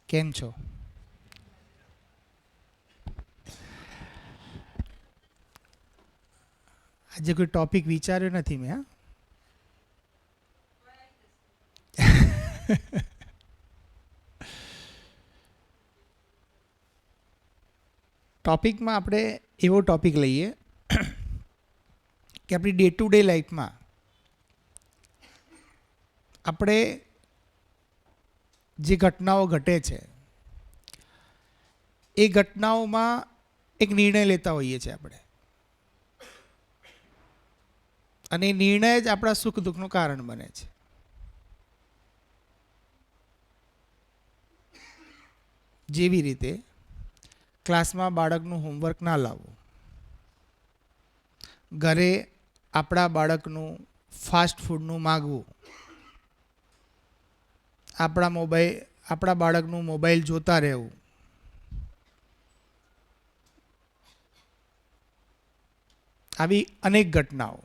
કેમ છો? આજે કોઈ ટોપિક વિચાર્યો નથી મેં. ટોપિકમાં આપણે એવો ટોપિક લઈએ કે આપણી ડે ટુ ડે લાઈફમાં આપણે જે ઘટનાઓ ઘટે છે એ ઘટનાઓમાં એક નિર્ણય લેતા હોઈએ છીએ આપણે, અને એ નિર્ણય જ આપણા સુખ દુઃખનું કારણ બને છે. જેવી રીતે ક્લાસમાં બાળકનું હોમવર્ક ના લાવવું, ઘરે આપણા બાળકનું ફાસ્ટ ફૂડનું માગવું, આપણા બાળકનું મોબાઈલ જોતા રહેવું, આવી અનેક ઘટનાઓ.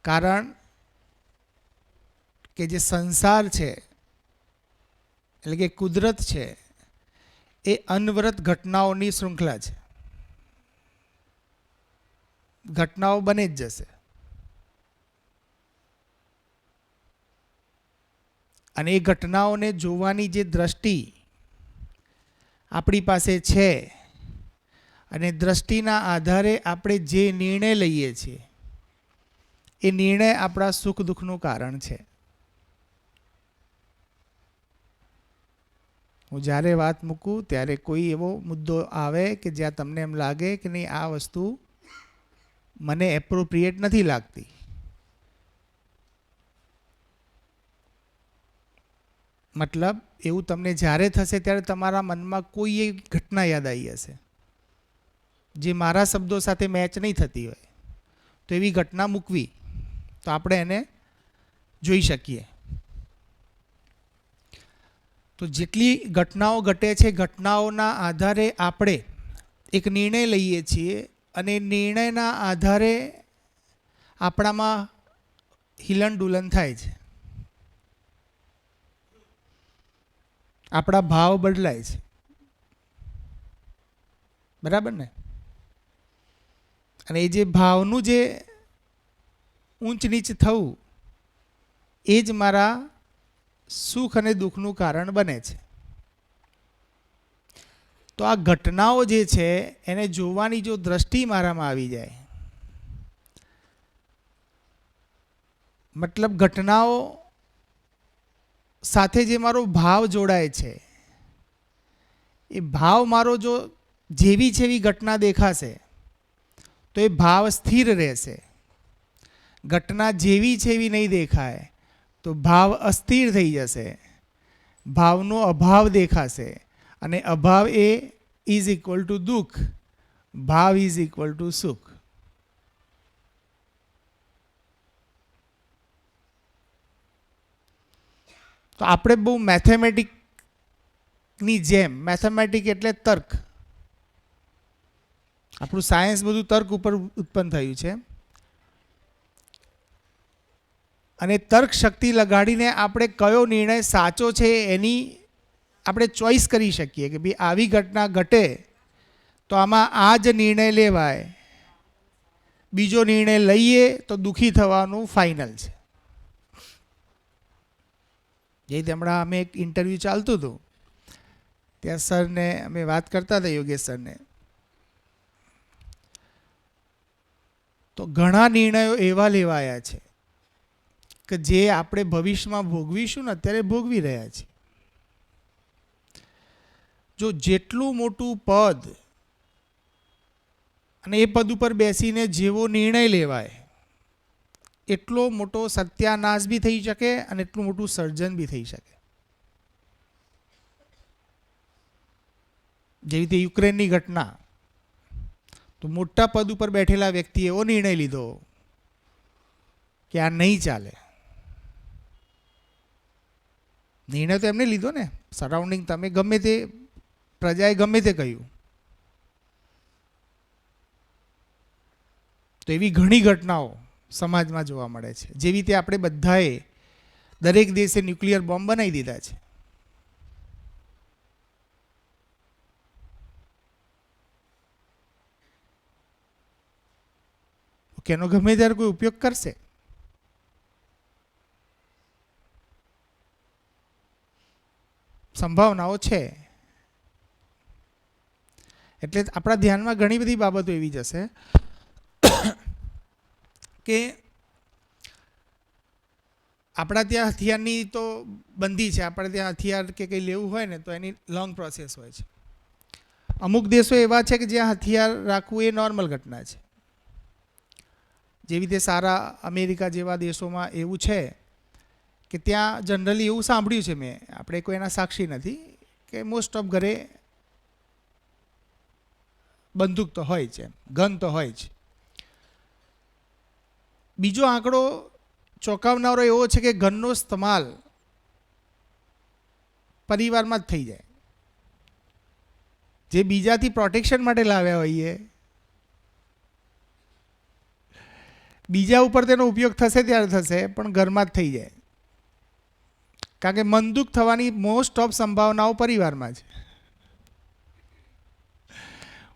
કારણ કે જે સંસાર છે એટલે કે કુદરત છે એ અનવરત ઘટનાઓની શૃંખલા છે. ઘટનાઓ બને જ જશે, અને એ ઘટનાઓને જોવાની જે દ્રષ્ટિ આપણી પાસે છે, અને દ્રષ્ટિના આધારે આપણે જે નિર્ણય લઈએ છીએ એ નિર્ણય આપણા સુખ દુઃખનું કારણ છે. હું જ્યારે વાત મૂકું ત્યારે કોઈ એવો મુદ્દો આવે કે જ્યાં તમને એમ લાગે કે નહીં આ વસ્તુ મને એપ્રોપ્રિએટ નથી લાગતી, મતલબ એવું તમને જ્યારે થશે ત્યારે તમારા મનમાં કોઈ એક ઘટના યાદ આવી હશે જે મારા શબ્દો સાથે મેચ નહીં થતી હોય, તો એવી ઘટના મૂકવી તો આપણે એને જોઈ શકીએ. તો જેટલી ઘટનાઓ ઘટે છે ઘટનાઓના આધારે આપણે એક નિર્ણય લઈએ છીએ, અને નિર્ણયના આધારે આપણામાં હિલન ડુલન થાય છે, આપણા ભાવ બદલાય છે. બરાબર ને? અને એ જે ભાવનું જે ઊંચ નીચ થવું એ જ મારા સુખ અને દુઃખનું કારણ બને છે. તો આ ઘટનાઓ જે છે એને જોવાની જો દ્રષ્ટિ મારામાં આવી જાય, મતલબ ઘટનાઓ સાથે જે મારો ભાવ જોડાય છે એ ભાવ મારો જો જેવી છે એવી ઘટના દેખાશે તો એ ભાવ સ્થિર રહેશે. ઘટના જેવી છે એવી નહીં દેખાય તો ભાવ અસ્થિર થઈ જશે, ભાવનો અભાવ દેખાશે, અને અભાવ એ ઇઝ ઇક્વલ ટુ દુઃખ, ભાવ ઇઝ ઇક્વલ ટુ સુખ. તો આપણે બહુ મેથેમેટિકની જેમ, મેથેમેટિક એટલે તર્ક, આપણું સાયન્સ બધું તર્ક ઉપર ઉત્પન્ન થયું છે, અને તર્ક શક્તિ લગાડીને આપણે કયો નિર્ણય સાચો છે એની આપણે ચોઈસ કરી શકીએ કે ભાઈ આવી ઘટના ઘટે તો આમાં આ જ નિર્ણય લેવાય, બીજો નિર્ણય લઈએ તો દુઃખી થવાનું ફાઇનલ છે. જે રીતે હમણાં અમે એક ઇન્ટરવ્યૂ ચાલતું હતું ત્યાં સરને અમે વાત કરતા હતા, યોગેશ સરને, તો ઘણા નિર્ણયો એવા લેવાયા છે કે જે આપણે ભવિષ્યમાં ભોગવીશું ને અત્યારે ભોગવી રહ્યા છીએ. જો જેટલું મોટું પદ અને એ પદ ઉપર બેસીને જેવો નિર્ણય લેવાય એટલો મોટો સત્યાનાશ બી થઈ શકે અને એટલું મોટું સર્જન બી થઈ શકે. જેવી રીતે યુક્રેનની ઘટના, તો મોટા પદ ઉપર બેઠેલા વ્યક્તિએ એવો નિર્ણય લીધો કે આ નહીં ચાલે. નિર્ણય તો એમને લીધો ને, સરાઉન્ડિંગ તમે ગમે તે પ્રજાએ ગમે તે કહ્યું. તો એવી ઘણી ઘટનાઓ સમાજમાં જોવા મળે છે. જેવી રીતે આપણે બધાએ દરેક દેશે ન્યુક્લિયર બોમ્બ બનાવી દીધા છે, કે એનો ગમે ત્યારે કોઈ ઉપયોગ કરશે. સંભાવનાઓ છે. એટલે આપણા ધ્યાનમાં ઘણી બધી બાબતો એવી જશે કે આપણા ત્યાં હથિયારની તો બંધી છે. આપણે ત્યાં હથિયાર કે કંઈ લેવું હોય ને તો એની લોંગ પ્રોસેસ હોય છે. અમુક દેશો એવા છે કે જ્યાં હથિયાર રાખવું એ નોર્મલ ઘટના છે. જેવી રીતે સારા અમેરિકા જેવા દેશોમાં એવું છે કે ત્યાં જનરલી એવું સાંભળ્યું છે મેં, આપણે કોઈ એના સાક્ષી નથી, કે મોસ્ટ ઓફ ઘરે બંદૂક તો હોય છે, ગન તો હોય જ. બીજો આંકડો ચોંકાવનારો એવો છે કે ગનનો ઇસ્તેમાલ પરિવારમાં જ થઈ જાય. જે બીજાથી પ્રોટેક્શન માટે લાવ્યા હોઈએ, બીજા ઉપર તેનો ઉપયોગ થશે ત્યારે થશે, પણ ઘરમાં જ થઈ જાય. કારણ કે મંદુક થવાની મોસ્ટ ઓફ સંભાવનાઓ પરિવારમાં છે.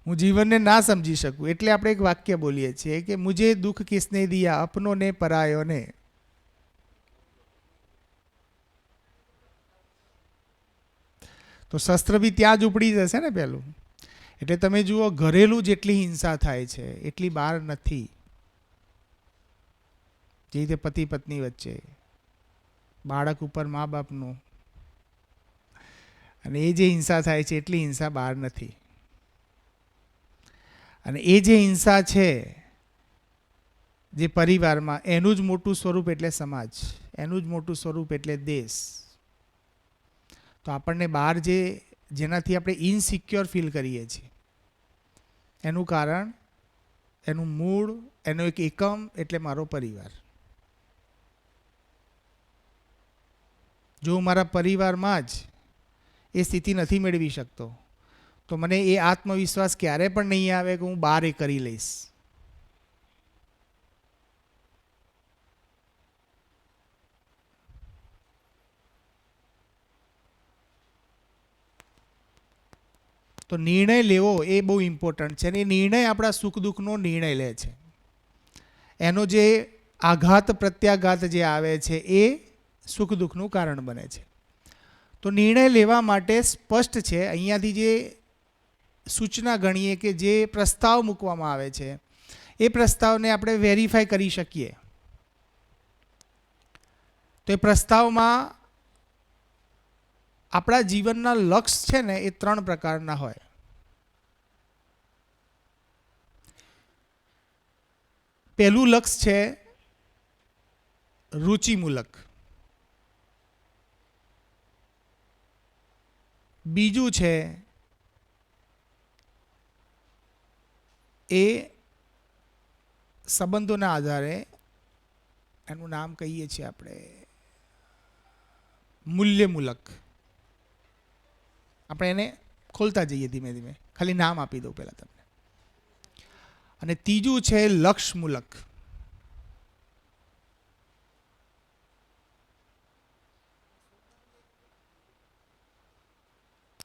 હું જીવનને ના સમજી શકું એટલે આપણે એક વાક્ય બોલીએ છીએ કે મુझे દુઃખ કિસને દિયા અપનો ને પરાયો ને. તો શસ્ત્ર બી ત્યાં જ ઉપડી જશે ને પહેલું. એટલે તમે જુઓ, ઘરેલું જેટલી હિંસા થાય છે એટલી બહાર નથી. જે રીતે પતિ પત્ની વચ્ચે, બાળક ઉપર મા બાપનું, અને એ જે હિંસા થાય છે એટલી હિંસા બહાર નથી. અને એ જે હિંસા છે જે પરિવારમાં, એનું જ મોટું સ્વરૂપ એટલે સમાજ, એનું જ મોટું સ્વરૂપ એટલે દેશ. તો આપણને બહાર જેનાથી આપણે ઇનસિક્યોર ફીલ કરીએ છીએ, એનું કારણ, એનું મૂળ, એનો એક એકમ એટલે મારો પરિવાર. જો હું મારા પરિવારમાં જ એ સ્થિતિ નથી મેળવી શકતો તો મને એ આત્મવિશ્વાસ ક્યારે પણ નહીં આવે કે હું બહાર એ કરી લઈશ. તો નિર્ણય લેવો એ બહુ ઇમ્પોર્ટન્ટ છે. અને એ નિર્ણય આપણા સુખ દુઃખનો નિર્ણય લે છે. એનો જે આઘાત પ્રત્યાઘાત જે આવે છે એ સુખ દુઃખનું કારણ બને છે. તો નિર્ણય લેવા માટે સ્પષ્ટ છે, અહીંયાથી જે સૂચના ગણીએ કે જે પ્રસ્તાવ મૂકવામાં આવે છે એ પ્રસ્તાવને આપણે વેરીફાઈ કરી શકીએ. તો એ પ્રસ્તાવમાં આપણા જીવનના લક્ષ્ય છે ને એ 3 પ્રકારના હોય. પહેલું લક્ષ્ય છે રુચિમૂલક, બીજું છે એ સંબંધોના આધારે, એનું નામ કહીએ છીએ આપણે મૂલ્યમૂલક. આપણે એને ખોલતા જઈએ ધીમે ધીમે, ખાલી નામ આપી દઉં પહેલાં તમને. અને ત્રીજું છે લક્ષ્યમૂલક.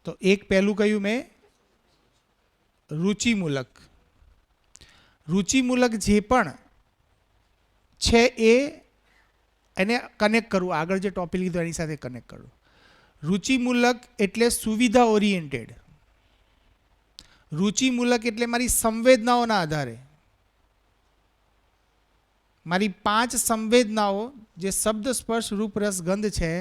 તો એક પહેલું કહ્યું મેં રુચિમૂલક. રુચિમૂલક જે પણ છે એને કનેક્ટ કરવું, આગળ જે ટોપિક લીધો એની સાથે કનેક્ટ કરવું. રુચિમૂલક એટલે સુવિધા ઓરિએન્ટેડ. રુચિમૂલક એટલે મારી સંવેદનાઓના આધારે, મારી 5 સંવેદનાઓ જે શબ્દ સ્પર્શ રૂપ રસ ગંધ છે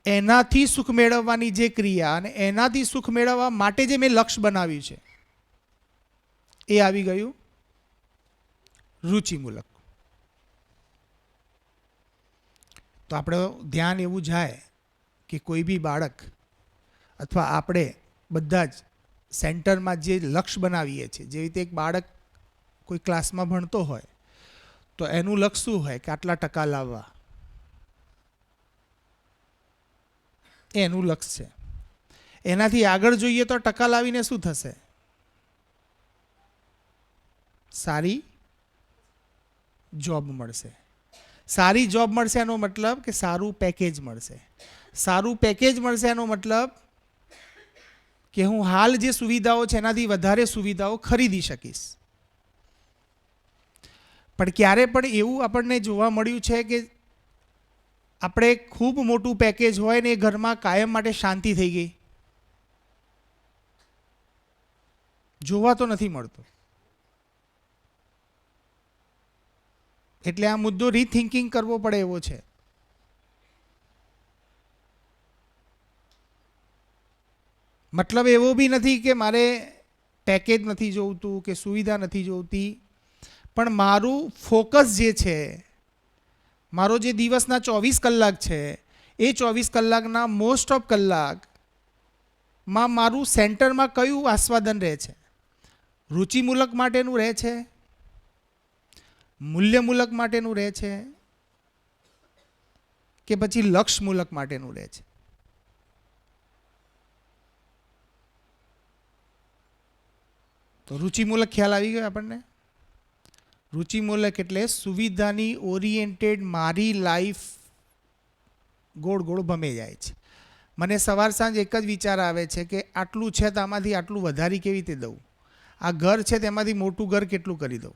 એનાથી સુખ મેળવવાની જે ક્રિયા, અને એનાથી સુખ મેળવવા માટે જે મેં લક્ષ્ય બનાવ્યું છે એ આવી ગયું રુચિમૂલક. તો આપણે ધ્યાન એવું જાય કે કોઈ બી બાળક અથવા આપણે બધા જ સેન્ટરમાં જે લક્ષ્ય બનાવીએ છીએ, જેવી રીતે એક બાળક કોઈ ક્લાસમાં ભણતો હોય તો એનું લક્ષ્ય શું હોય કે આટલા ટકા લાવવા, એનું લક્ષ્ય છે. એનાથી આગળ જોઈએ તો ટકા લાવીને શું થશે? સારી જોબ મળશે. સારી જોબ મળશે એનો મતલબ કે સારું પેકેજ મળશે. સારું પેકેજ મળશે એનો મતલબ કે હું હાલ જે સુવિધાઓ છે એનાથી વધારે સુવિધાઓ ખરીદી શકીશ. પણ ક્યારે પણ એવું આપણને જોવા મળ્યું છે કે આપણે ખૂબ મોટું પેકેજ હોય ને એ ઘરમાં કાયમ માટે શાંતિ થઈ ગઈ? જોવા તો નથી મળતું. એટલે આ મુદ્દો રીથિંકિંગ કરવો પડે એવો છે. મતલબ એવો બી નથી કે મારે પેકેજ નથી જોઈતું કે સુવિધા નથી જોઈતી, પણ મારું ફોકસ જે છે, મારો જે દિવસના 24 કલાક છે એ 24 કલાકના મોસ્ટ ઓફ કલાકમાં મારું સેન્ટરમાં કયું આસ્વાદન રહે છે? રુચિમૂલક માટેનું રહે છે, મૂલ્યમૂલક માટેનું રહે છે, કે પછી લક્ષ્યમૂલક માટેનું રહે છે? તો રુચિમૂલક ખ્યાલ આવી ગયો આપણને? રુચિમૂલક એટલે સુવિધાની ઓરિએન્ટેડ મારી લાઈફ ગોળ ગોળ ભમે જાય છે. મને સવાર સાંજ એક જ વિચાર આવે છે કે આટલું છે તો આમાંથી આટલું વધારી કેવી રીતે દઉં? આ ઘર છે તેમાંથી મોટું ઘર કેટલું કરી દઉં?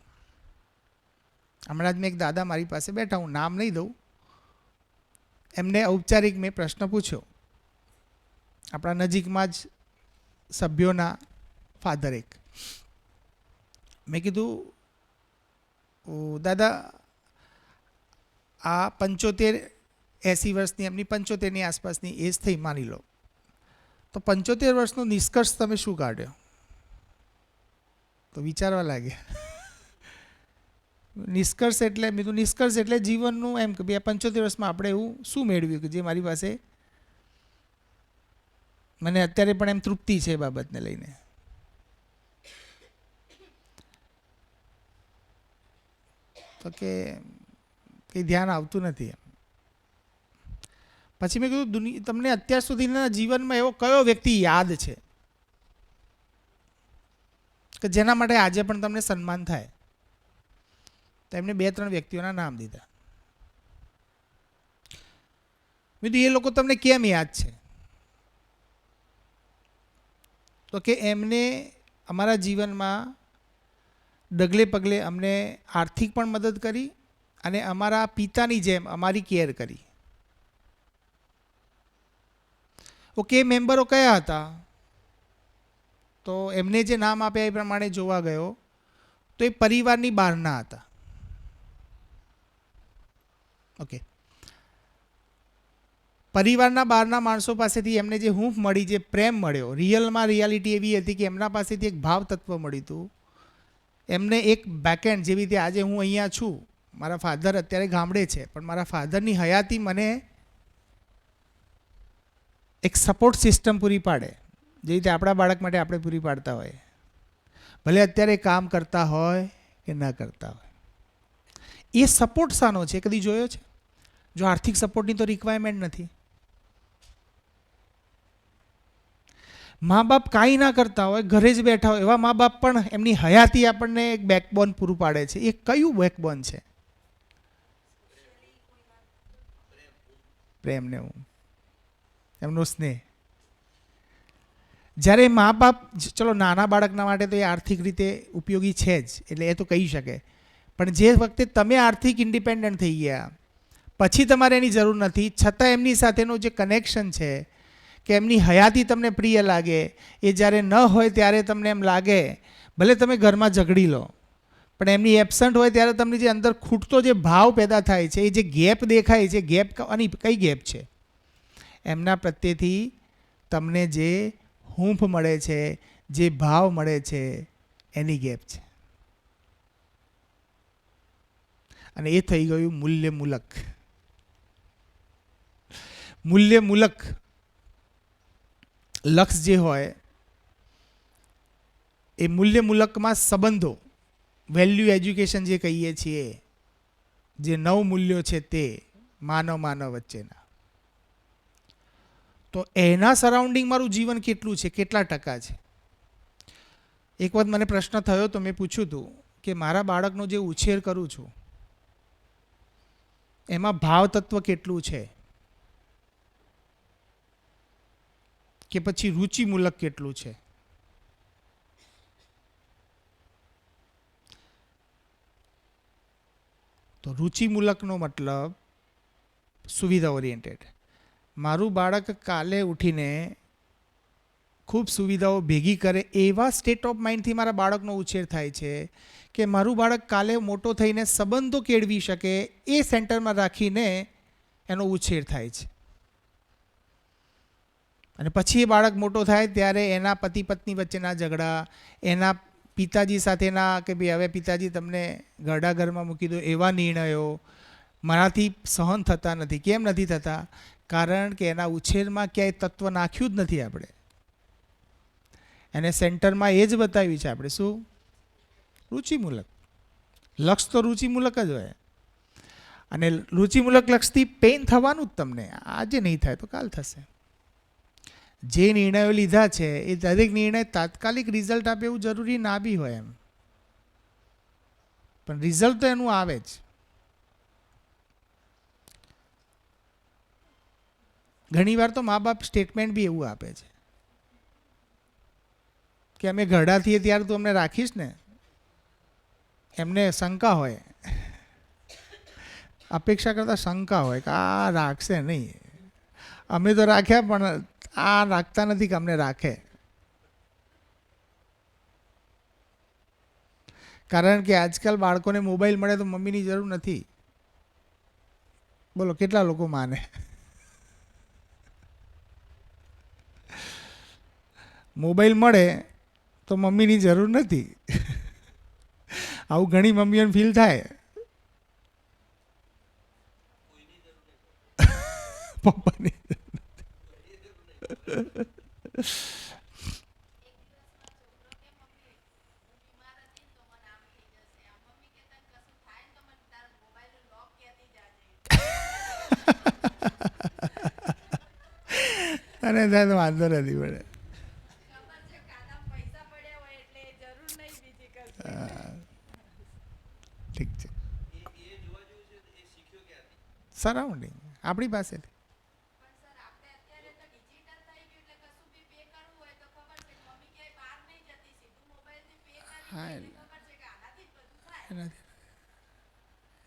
હમણાં જ મેં એક દાદા મારી પાસે બેઠા, હું નામ નહીં દઉં, એમને ઔપચારિક મેં પ્રશ્ન પૂછ્યો, આપણા નજીકમાં જ સભ્યોના ફાધર એક. મેં કીધું, દાદા આ 75-80 વર્ષની, એમની 75ની આસપાસની એજ થઈ માની લો, તો 75 વર્ષનો નિષ્કર્ષ તમે શું કાઢ્યો? તો વિચારવા લાગ્યા. નિષ્કર્ષ એટલે મેં કીધું નિષ્કર્ષ એટલે જીવનનું, એમ કે 75 વર્ષમાં આપણે એવું શું મેળવ્યું કે જે મારી પાસે મને અત્યારે પણ એમ તૃપ્તિ છે એ બાબતને લઈને. તો કે કંઈ ધ્યાન આવતું નથી. પછી મેં કીધું તમને અત્યાર સુધીના જીવનમાં એવો કયો વ્યક્તિ યાદ છે કે જેના માટે આજે પણ તમને સન્માન થાય? તો એમને 2-3 વ્યક્તિઓના નામ દીધા. મેં કીધું એ લોકો તમને કેમ યાદ છે? તો કે એમને અમારા જીવનમાં ડગલે પગલે અમને આર્થિક પણ મદદ કરી અને અમારા પિતાની જેમ અમારી કેર કરી. ઓકે, મેમ્બરો કયા હતા? તો એમને જે નામ આપ્યા એ પ્રમાણે જોવા ગયો તો એ પરિવારની બહારના હતા. ઓકે, પરિવારના બહારના માણસો પાસેથી એમને જે હૂંફ મળી, જે પ્રેમ મળ્યો, રિયલમાં રિયાલિટી એવી હતી કે એમના પાસેથી એક ભાવ તત્વ મળ્યું હતું. એમને એક બેકએન્ડ, જેવી રીતે આજે હું અહીંયા છું, મારા ફાધર અત્યારે ગામડે છે, પણ મારા ફાધરની હયાતી મને એક સપોર્ટ સિસ્ટમ પૂરી પાડે, જે રીતે આપણા બાળક માટે આપણે પૂરી પાડતા હોય, ભલે અત્યારે કામ કરતા હોય કે ન કરતા હોય. એ સપોર્ટ શાનો છે કદી જોયો છે? જો આર્થિક સપોર્ટની તો રિક્વાયરમેન્ટ નથી. મા બાપ કાંઈ ના કરતા હોય, ઘરે જ બેઠા હોય, એવા મા બાપ પણ એમની હયાતી આપણને એક બેકબોન પૂરું પાડે છે. એ કયું બેકબોન છે? પ્રેમને એમનો સ્નેહ. જ્યારે મા બાપ, ચલો નાના બાળકના માટે તો એ આર્થિક રીતે ઉપયોગી છે જ, એટલે એ તો કહી શકે, પણ જે વખતે તમે આર્થિક ઇન્ડિપેન્ડન્ટ થઈ ગયા પછી તમારે એની જરૂર નથી, છતાં એમની સાથેનું જે કનેક્શન છે કે એમની હયાતી તમને પ્રિય લાગે, એ જ્યારે ન હોય ત્યારે તમને એમ લાગે, ભલે તમે ઘરમાં ઝઘડી લો, પણ એમની એબસન્ટ હોય ત્યારે તમને જે અંદર ખૂટતો જે ભાવ પેદા થાય છે, એ જે ગેપ દેખાય છે, ગેપ આની કઈ ગેપ છે? એમના પ્રત્યેથી તમને જે હૂંફ મળે છે, જે ભાવ મળે છે, એની ગેપ છે. અને એ થઈ ગયું મૂલ્યમૂલક. મૂલ્યમૂલક લક્ષ જે હોય એ મૂલ્યમૂલકમાં સંબંધો, વેલ્યુ એજ્યુકેશન જે કહીએ છીએ, જે 9 મૂલ્યો છે તે માનવ વચ્ચેના, તો એના સરાઉન્ડિંગ મારું જીવન કેટલું છે, કેટલા ટકા છે? એક વખત મને પ્રશ્ન થયો તો મેં પૂછ્યું હતું કે મારા બાળકનો જે ઉછેર કરું છું એમાં ભાવ તત્વ કેટલું છે, કે પછી રુચિમૂલક કેટલું છે? તો રુચિમૂલકનો મતલબ સુવિધા ઓરિએન્ટેડ. મારું બાળક કાલે ઉઠીને ખૂબ સુવિધાઓ ભેગી કરે એવા સ્ટેટ ઓફ માઇન્ડથી મારા બાળકનો ઉછેર થાય છે કે મારું બાળક કાલે મોટો થઈને સંબંધો કેળવી શકે એ સેન્ટરમાં રાખીને એનો ઉછેર થાય છે. અને પછી એ બાળક મોટો થાય ત્યારે એના પતિ પત્ની વચ્ચેના ઝઘડા, એના પિતાજી સાથેના કે ભાઈ હવે પિતાજી તમને ઘરડા ઘરમાં મૂકી દો એવા નિર્ણયો મારાથી સહન થતા નથી. કેમ નથી થતા? કારણ કે એના ઉછેરમાં ક્યાંય તત્વ નાખ્યું જ નથી આપણે. એને સેન્ટરમાં એ જ બતાવ્યું છે આપણે શું? રુચિમૂલક. લક્ષ તો રુચિમૂલક જ હોય. અને રુચિમૂલક લક્ષથી પેઇન થવાનું જ તમને. આજે નહીં થાય તો કાલ થશે. જે નિર્ણયો લીધા છે એ દરેક નિર્ણય તાત્કાલિક રિઝલ્ટ આપે એવું જરૂરી ના બી હોય એમ, પણ રિઝલ્ટ તો એનું આવે જ. ઘણીવાર તો મા બાપ સ્ટેટમેન્ટ બી એવું આપે છે કે અમે ઘરડા થઈએ ત્યારે તું અમને રાખીશ ને. એમને શંકા હોય, અપેક્ષા કરતાં શંકા હોય કે આ રાખશે નહીં. અમે તો રાખ્યા પણ આ રાખતા નથી કે અમને રાખે. કારણ કે આજકાલ બાળકોને મોબાઈલ મળે તો મમ્મીની જરૂર નથી. બોલો કેટલા લોકો માને? મોબાઈલ મળે તો મમ્મીની જરૂર નથી. આવું ઘણી મમ્મીઓને ફીલ થાય. પપ્પાની અને થાય તો વાંધો નથી પડે. ઠીક છે. સરાઉન્ડિંગ આપણી પાસેથી. હા,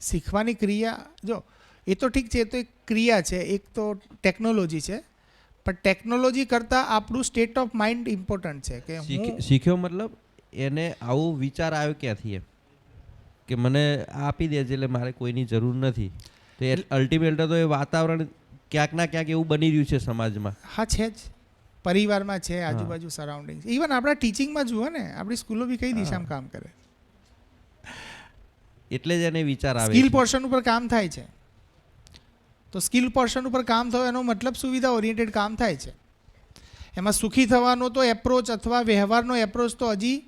શીખવાની ક્રિયા જો એ તો ઠીક છે, એ તો એક ક્રિયા છે, એક તો ટેકનોલોજી છે. પણ ટેકનોલોજી કરતાં આપણું સ્ટેટ ઓફ માઇન્ડ ઇમ્પોર્ટન્ટ છે. કે હું શીખ્યો મતલબ એને આવું વિચાર આવ્યો ક્યાંથી એમ કે મને આપી દે છે એટલે મારે કોઈની જરૂર નથી. તો એ અલ્ટિમેટ તો એ વાતાવરણ ક્યાંક ના ક્યાંક એવું બની રહ્યું છે સમાજમાં. હા છે જ, પરિવારમાં છે, આજુબાજુ સરાઉન્ડિંગ. ઇવન આપણા ટીચિંગમાં જુઓ ને, આપણી સ્કૂલો બી કઈ દિશામાં કામ કરે. એટલે જ એને વિચાર આવે. સ્કિલ પોર્શન ઉપર કામ થાય છે. તો સ્કિલ પોર્શન ઉપર કામ થયો એનો મતલબ સુવિધા ઓરિએન્ટેડ કામ થાય છે. એમાં સુખી થવાનો તો એપ્રોચ અથવા વ્યવહારનો એપ્રોચ તો હજી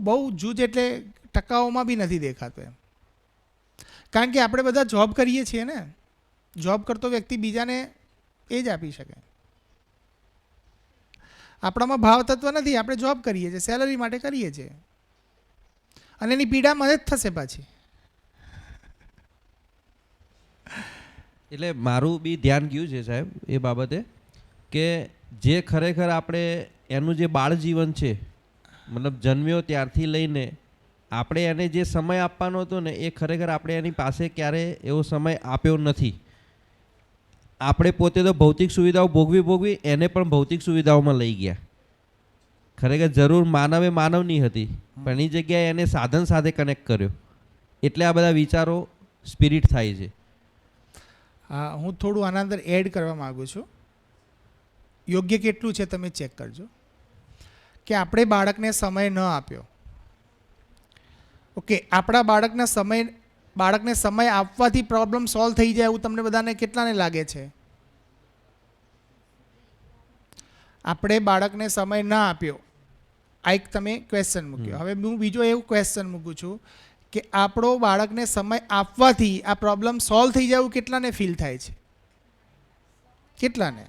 બહુ જૂજ એટલે ટકાઓમાં બી નથી દેખાતો એમ. કારણ કે આપણે બધા જોબ કરીએ છીએ ને. જોબ કરતો વ્યક્તિ બીજાને એ જ આપી શકે. આપણામાં ભાવ તત્વ નથી. આપણે જોબ કરીએ છીએ, સેલરી માટે કરીએ છીએ, અને એની પીડા મને જ થશે પાછી. એટલે મારું બી ધ્યાન ગયું છે સાહેબ એ બાબતે કે જે ખરેખર આપણે એનું જે બાળ જીવન છે, મતલબ જન્મ્યો ત્યારથી લઈને આપણે એને જે સમય આપવાનો હતો ને એ ખરેખર આપણે એની પાસે ક્યારે એવો સમય આપ્યો નથી. આપણે પોતે તો ભૌતિક સુવિધાઓ ભોગવી એને પણ ભૌતિક સુવિધાઓમાં લઈ ગયા. ખરેખર જરૂર માનવની હતી, પણ એની જગ્યાએ એને સાધન સાથે કનેક્ટ કર્યો. એટલે આ બધા વિચારો સ્પિરિટ થાય છે. હા, હું થોડું આના અંદર એડ કરવા માગું છું. યોગ્ય કેટલું છે તમે ચેક કરજો. કે આપણે બાળકને સમય ન આપ્યો. ઓકે, આપણા બાળકને સમય આપવાથી પ્રોબ્લેમ સોલ્વ થઈ જાય એવું તમને બધાને કેટલાને લાગે છે? આપણે બાળકને સમય ના આપ્યો, આ એક તમે ક્વેશ્ચન મૂક્યો. હવે હું બીજો એવું ક્વેશ્ચન મૂકું છું કે આપણો બાળકને સમય આપવાથી આ પ્રોબ્લેમ સોલ્વ થઈ જાય એવું કેટલાને ફીલ થાય છે? કેટલાને?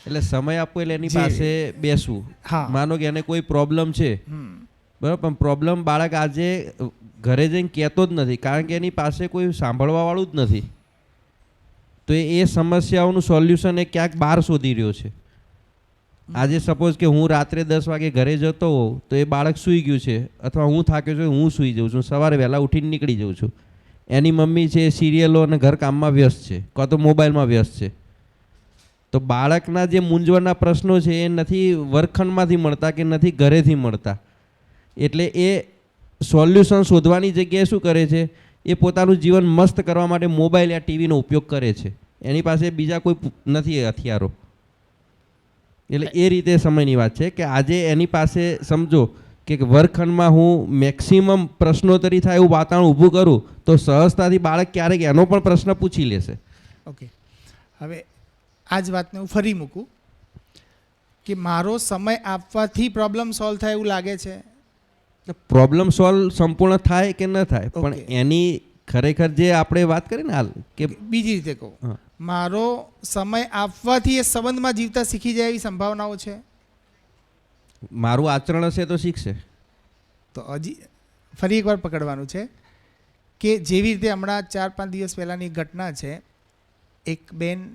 એટલે સમય આપવો એટલે એની પાસે બેસવું. માનો કે એને કોઈ પ્રોબ્લેમ છે, બરાબર, પણ પ્રોબ્લેમ બાળક આજે ઘરે જઈને કહેતો જ નથી, કારણ કે એની પાસે કોઈ સાંભળવા વાળું જ નથી. તો એ સમસ્યાઓનું સોલ્યુશન એ ક્યાંક બહાર શોધી રહ્યો છે. આજે સપોઝ કે હું રાત્રે 10 વાગે ઘરે જતો હોઉં તો એ બાળક સૂઈ ગયું છે, અથવા હું થાક્યો છું હું સૂઈ જાઉં છું, સવારે વહેલા ઉઠીને નીકળી જાઉં છું. એની મમ્મી છે સિરિયલો અને ઘર કામમાં વ્યસ્ત છે, કાં તો મોબાઈલમાં વ્યસ્ત છે. તો બાળકના જે મૂંઝવણના પ્રશ્નો છે એ નથી વર્ગખંડમાંથી મળતા કે નથી ઘરેથી મળતા. એટલે એ સોલ્યુશન શોધવાની જગ્યાએ શું કરે છે, એ પોતાનું જીવન મસ્ત કરવા માટે મોબાઈલ યા ટીવીનો ઉપયોગ કરે છે. એની પાસે બીજા કોઈ નથી હથિયારો. એટલે એ રીતે સમયની વાત છે કે આજે એની પાસે સમજો કે વર્ગખંડમાં હું મેક્સિમમ પ્રશ્નોત્તરી થાય એવું વાતાવરણ ઊભું કરું તો સહજતાથી બાળક ક્યારેક એનો પણ પ્રશ્ન પૂછી લેશે. ઓકે, હવે આ જ વાતને હું ફરી મૂકું કે મારો સમય આપવાથી પ્રોબ્લેમ સોલ્વ થાય એવું લાગે છે. પ્રોબ્લેમ સોલ્વ સંપૂર્ણ થાય કે ન થાય, પણ Okay. એની ખરેખર જે આપણે વાત કરી ને હાલ કે બીજી રીતે કહું, હા. મારો સમય આપવાથી એ સંબંધમાં જીવતા શીખી જાય એવી સંભાવનાઓ છે. મારું આચરણ હશે તો શીખશે. તો હજી ફરી એકવાર પકડવાનું છે કે જેવી રીતે હમણાં 4-5 દિવસ પહેલાંની ઘટના છે, એક બેન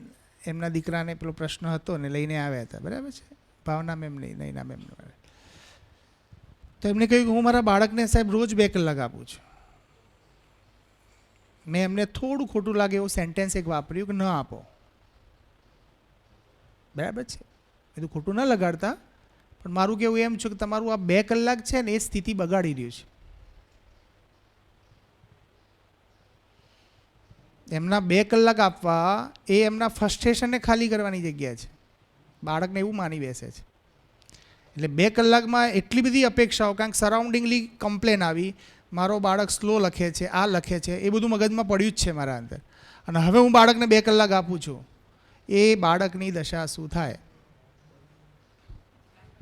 એમના દીકરાને પેલો પ્રશ્ન હતો ને લઈને આવ્યા હતા, બરાબર છે, ભાવના મેમ નહીં ના મેમ. તો એમને કહ્યું કે હું મારા બાળકને સાહેબ રોજ 2 કલાક આપું છું. મેં એમને થોડું ખોટું લાગે એવું સેન્ટેન્સ એક વાપર્યું કે ન આપો, બરાબર છે, એ તો ખોટું ન લગાડતા, પણ મારું કેવું એમ છે કે તમારું આ 2 કલાક છે ને એ સ્થિતિ બગાડી રહ્યું છે. એમના 2 કલાક આપવા એ એમના ફ્રસ્ટ્રેશનને ખાલી કરવાની જગ્યા છે. બાળકને એવું માની બેસે છે. એટલે 2 કલાકમાં એટલી બધી અપેક્ષાઓ, કારણ કે સરાઉન્ડિંગલી કમ્પ્લેન આવી, મારો બાળક સ્લો લખે છે, આ લખે છે, એ બધું મગજમાં પડ્યું જ છે મારા અંદર, અને હવે હું બાળકને 2 કલાક આપું છું, એ બાળકની દશા શું થાય.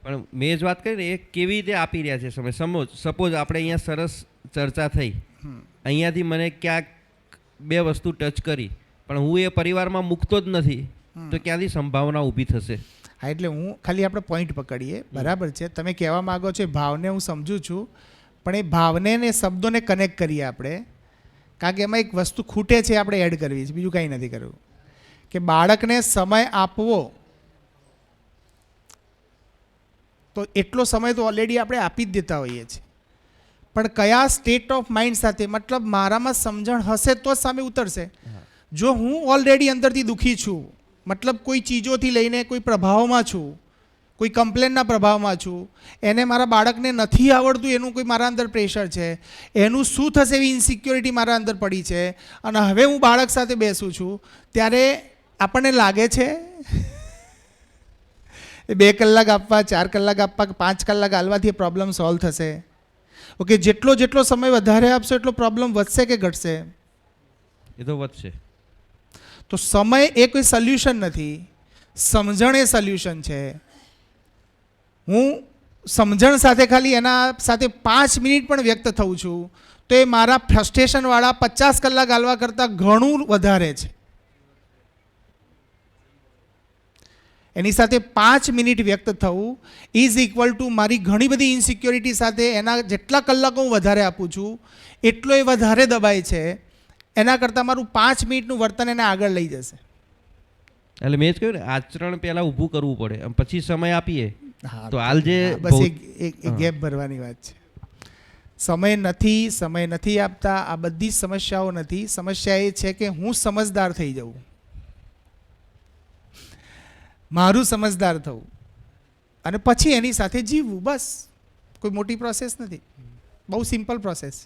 પણ મેં જ વાત કરી ને એ કેવી રીતે આપી રહ્યા છે સમય. સપોઝ આપણે અહીંયા સરસ ચર્ચા થઈ, અહીંયાથી મને ક્યાંક 2 વસ્તુ ટચ કરી, પણ હું એ પરિવારમાં મૂકતો જ નથી, તો ક્યાંથી સંભાવના ઊભી થશે. હા, એટલે હું ખાલી આપણે પોઈન્ટ પકડીએ, બરાબર છે, તમે કહેવા માગો છો એ ભાવને હું સમજું છું, પણ એ ભાવને ને શબ્દોને કનેક્ટ કરીએ આપણે, કારણ કે એમાં એક વસ્તુ ખૂટે છે, આપણે એડ કરવી છે, બીજું કંઈ નથી કરવું. કે બાળકને સમય આપવો, તો એટલો સમય તો ઓલરેડી આપણે આપી જ દેતા હોઈએ છીએ, પણ કયા સ્ટેટ ઓફ માઇન્ડ સાથે, મતલબ મારામાં સમજણ હશે તો જ સામે ઉતરશે. જો હું ઓલરેડી અંદરથી દુઃખી છું, મતલબ કોઈ ચીજોથી લઈને કોઈ પ્રભાવમાં છું, કોઈ કમ્પ્લેનના પ્રભાવમાં છું, એને મારા બાળકને નથી આવડતું એનું કોઈ મારા અંદર પ્રેશર છે, એનું શું થશે એવી ઇન્સિક્યોરિટી મારા અંદર પડી છે, અને હવે હું બાળક સાથે બેસું છું, ત્યારે આપણને લાગે છે 2 કલાક આપવા, 4 કલાક આપવા કે 5 કલાક આલવાથી પ્રોબ્લેમ સોલ્વ થશે. ઓકે, જેટલો સમય વધારે આપશો એટલો પ્રોબ્લેમ વધશે કે ઘટશે? એ તો વધશે. તો સમય એ કોઈ સોલ્યુશન નથી, સમજણ એ સોલ્યુશન છે. હું સમજણ સાથે ખાલી એના સાથે 5 મિનિટ પણ વ્યક્ત થઉં છું તો એ મારા ફ્રસ્ટ્રેશનવાળા 50 કલાક આલવા કરતાં ઘણું વધારે છે. એની સાથે 5 મિનિટ વ્યક્ત થવું ઇઝ ઇક્વલ ટુ મારી ઘણી બધી ઇન્સિક્યોરિટી સાથે એના જેટલા કલાકો હું વધારે આપું છું એટલો એ વધારે દબાય છે, એના કરતાં મારું 5 મિનિટનું વર્તન એને આગળ લઈ જશે. એટલે મેં જ કહ્યું ને, આચરણ પહેલાં ઊભું કરવું પડે, પછી સમય આપીએ. હા, તો હાલ જે બસ એક ગેપ ભરવાની વાત છે. સમય નથી આપતા, આ બધી સમસ્યાઓ નથી. સમસ્યા એ છે કે હું સમજદાર થઈ જાઉં, મારું સમજદાર થવું, અને પછી એની સાથે જીવવું. બસ, કોઈ મોટી પ્રોસેસ નથી, બહુ સિમ્પલ પ્રોસેસ.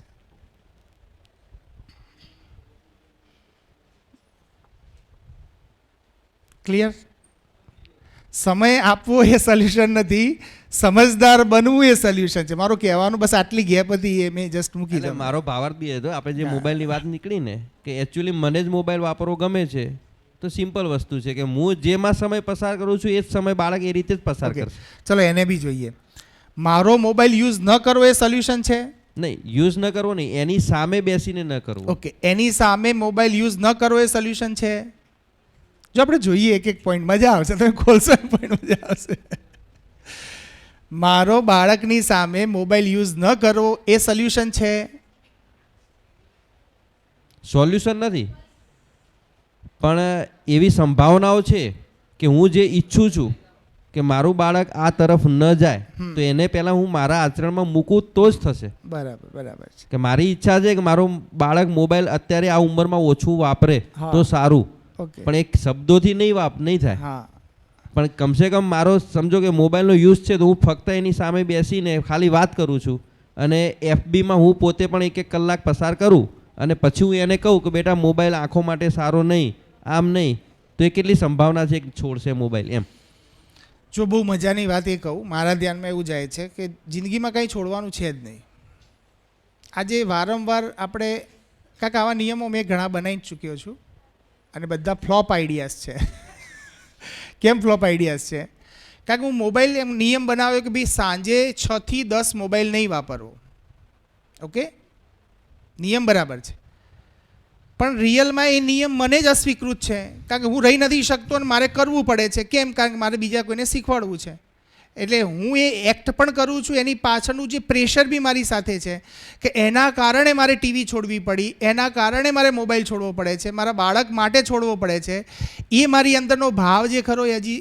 ક્લિયર? સમય આપવો એ સોલ્યુશન નથી, સમજદાર બનવું એ સોલ્યુશન છે. મારું કહેવાનું બસ આટલી ગેપ હતી, એ મેં જસ્ટ મૂકી એટલે દીધું. મારો ભાવાર્થ બી હતો, આપણે જે મોબાઈલની વાત નીકળી ને, કે એકચ્યુઅલી મને જ મોબાઈલ વાપરવો ગમે છે, તો સિમ્પલ વસ્તુ છે કે હું જેમાં સમય પસાર કરું છું એ જ સમય બાળક એ રીતે જ પસાર કરશે. ચલો એને બી જોઈએ. મારો મોબાઈલ યુઝ ન કરવો એ સોલ્યુશન છે? નહીં, યુઝ ન કરવો નહીં, એની સામે બેસીને ન કરવો. ઓકે, એની સામે મોબાઈલ યુઝ ન કરવો એ સોલ્યુશન છે? જો આપણે જોઈએ એક પોઈન્ટ, મજા આવશે, તમે ખોલશો પોઈન્ટ, મજા આવશે. મારો બાળકની સામે મોબાઈલ યુઝ ન કરવો એ સોલ્યુશન છે? સોલ્યુશન નથી. પણ એવી સંભાવનાઓ છે કે હું જે ઈચ્છું છું કે મારું બાળક આ તરફ ન જાય તો એને પહેલાં હું મારા આચરણમાં મૂકું તો જ થશે. બરાબર બરાબર છે. કે મારી ઈચ્છા છે કે મારું બાળક મોબાઈલ અત્યારે આ ઉંમરમાં ઓછું વાપરે તો સારું, ઓકે, પણ એક શબ્દોથી નહીં થાય. હા પણ કમસે કમ મારો સમજો કે મોબાઈલનો યુઝ છે તો હું ફક્ત એની સામે બેસીને ખાલી વાત કરું છું અને FBમાં હું પોતે પણ 1-1 કલાક પસાર કરું અને પછી હું એને કહું કે બેટા મોબાઈલ આંખો માટે સારો નહીં, આમ નહીં, તો એ કેટલી સંભાવના છે કે છોડશે મોબાઈલ એમ. જો બહુ મજાની વાત એ કહું, મારા ધ્યાનમાં એવું જાય છે કે જિંદગીમાં કંઈ છોડવાનું છે જ નહીં. આજે વારંવાર આપણે કાંઈક આવા નિયમો મેં ઘણા બનાવી જ ચૂક્યો છું અને બધા ફ્લોપ આઈડિયાઝ છે. કેમ ફ્લોપ આઈડિયાઝ છે? કારણ કે હું મોબાઈલ એમ નિયમ બનાવ્યો કે ભાઈ સાંજે 6 થી 10 મોબાઈલ નહીં વાપરવો. ઓકે, નિયમ બરાબર છે, પણ રિયલમાં એ નિયમ મને જ અસ્વીકૃત છે. કારણ કે હું રહી નથી શકતો અને મારે કરવું પડે છે. કેમ? કારણ કે મારે બીજા કોઈને શીખવાડવું છે. એટલે હું એ એક્ટ પણ કરું છું, એની પાછળનું જે પ્રેશર બી મારી સાથે છે કે એના કારણે મારે ટીવી છોડવી પડી, એના કારણે મારે મોબાઈલ છોડવો પડે છે, મારા બાળક માટે છોડવો પડે છે. એ મારી અંદરનો ભાવ જે ખરો એ હજી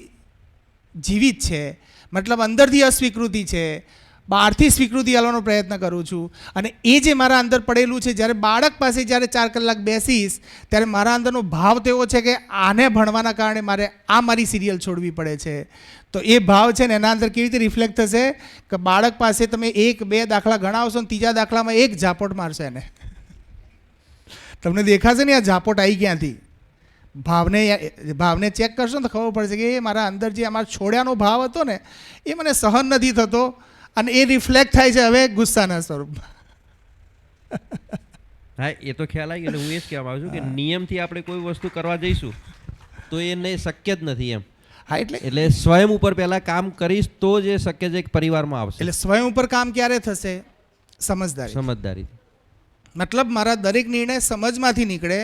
જીવિત છે. મતલબ અંદરથી અસ્વીકૃતિ છે, બહારથી સ્વીકૃતિ આવવાનો પ્રયત્ન કરું છું. અને એ જે મારા અંદર પડેલું છે, જ્યારે બાળક પાસે જ્યારે 4 કલાક બેસીશ ત્યારે મારા અંદરનો ભાવ તો એવો છે કે આને ભણવાના કારણે મારે આ મારી સિરિયલ છોડવી પડે છે. તો એ ભાવ છે ને એના અંદર કેવી રીતે રિફ્લેક્ટ થશે કે બાળક પાસે તમે 1-2 દાખલા ગણાવશો ને ત્રીજા દાખલામાં એક ઝાપટ મારશે એને. તમને દેખાશે ને આ ઝાપટ આવી ક્યાંથી. ભાવને ચેક કરશો ને તો ખબર પડશે કે એ મારા અંદર જે અમારા છોડ્યાનો ભાવ હતો ને એ મને સહન નથી થતો અને એ રિફ્લેક્ટ થાય છે હવે ગુસ્સાના સ્વરૂપમાં. હા, એ તો ખ્યાલ આવી ગયો. હું એ જ કહેવા માંગુ છું કે નિયમથી આપણે કોઈ વસ્તુ કરવા જઈશું તો એ નહીં, શક્ય જ નથી એમ. હા, એટલે સ્વયં ઉપર પહેલા કામ કરીશ તો જ એ શક્ય છે કે પરિવારમાં આવશે. એટલે સ્વયં ઉપર કામ ક્યારે થશે? સમજદારી. મતલબ મારા દરેક નિર્ણય સમજમાંથી નીકળે.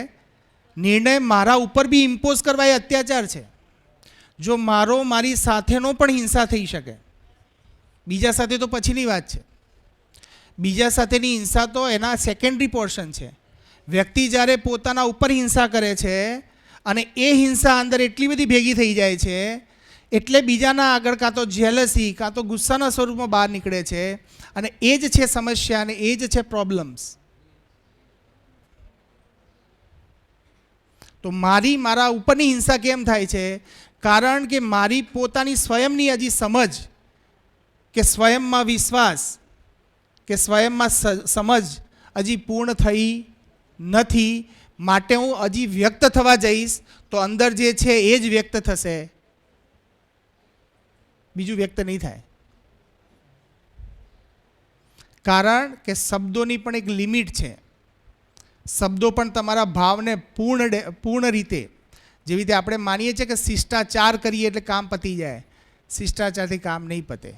નિર્ણય મારા ઉપર બી ઇમ્પોઝ કરવા એ અત્યાચાર છે. જો મારી સાથેનો પણ હિંસા થઈ શકે, બીજા સાથે તો પછીની વાત છે. બીજા સાથેની હિંસા તો એના સેકન્ડરી પોર્શન છે. વ્યક્તિ જ્યારે પોતાના ઉપર હિંસા કરે છે અને એ હિંસા અંદર એટલી બધી ભેગી થઈ જાય છે એટલે બીજાના આગળ કાં તો જેલસી કાં તો ગુસ્સાના સ્વરૂપમાં બહાર નીકળે છે અને એ જ છે સમસ્યા અને એ જ છે પ્રોબ્લેમ્સ. તો મારા ઉપરની હિંસા કેમ થાય છે? કારણ કે મારી પોતાની સ્વયંની હજી સમજ કે સ્વયંમાં વિશ્વાસ કે સ્વયંમાં સમજ હજી પૂર્ણ થઈ નથી. માટે હું હજી વ્યક્ત થવા જઈશ તો અંદર જે છે એ જ વ્યક્ત થશે, બીજું વ્યક્ત નહીં થાય. કારણ કે શબ્દોની પણ એક લિમિટ છે. શબ્દો પણ તમારા ભાવને પૂર્ણ રીતે, જેવી રીતે આપણે માનીએ છીએ કે શિષ્ટાચાર કરીએ એટલે કામ પતી જાય, શિષ્ટાચારથી કામ નહીં પતે.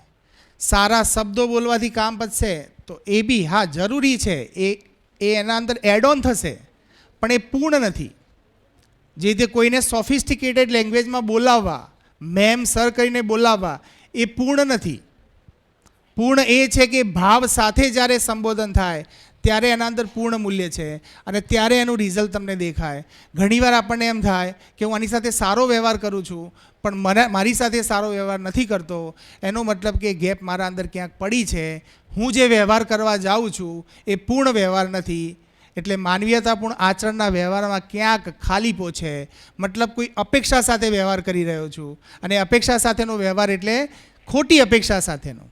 સારા શબ્દો બોલવાથી કામ પતશે તો એ બી હા જરૂરી છે, એ એના અંદર એડ ઓન થશે, પણ એ પૂર્ણ નથી. જે રીતે કોઈને સોફિસ્ટિકેટેડ લેંગ્વેજમાં બોલાવવા, મેમ સર કરીને બોલાવવા, એ પૂર્ણ નથી. પૂર્ણ એ છે કે ભાવ સાથે જ્યારે સંબોધન થાય ત્યારે એના અંદર પૂર્ણ મૂલ્ય છે અને ત્યારે એનું રિઝલ્ટ તમને દેખાય. ઘણીવાર આપણને એમ થાય કે હું આની સાથે સારો વ્યવહાર કરું છું પણ મારી સાથે સારો વ્યવહાર નથી કરતો, એનો મતલબ કે ગેપ મારા અંદર ક્યાંક પડી છે. હું જે વ્યવહાર કરવા જાઉં છું એ પૂર્ણ વ્યવહાર નથી. એટલે માનવીયતાપૂર્ણ આચરણના વ્યવહારમાં ક્યાંક ખાલીપો છે. મતલબ કોઈ અપેક્ષા સાથે વ્યવહાર કરી રહ્યો છું અને અપેક્ષા સાથેનો વ્યવહાર એટલે ખોટી અપેક્ષા સાથેનો.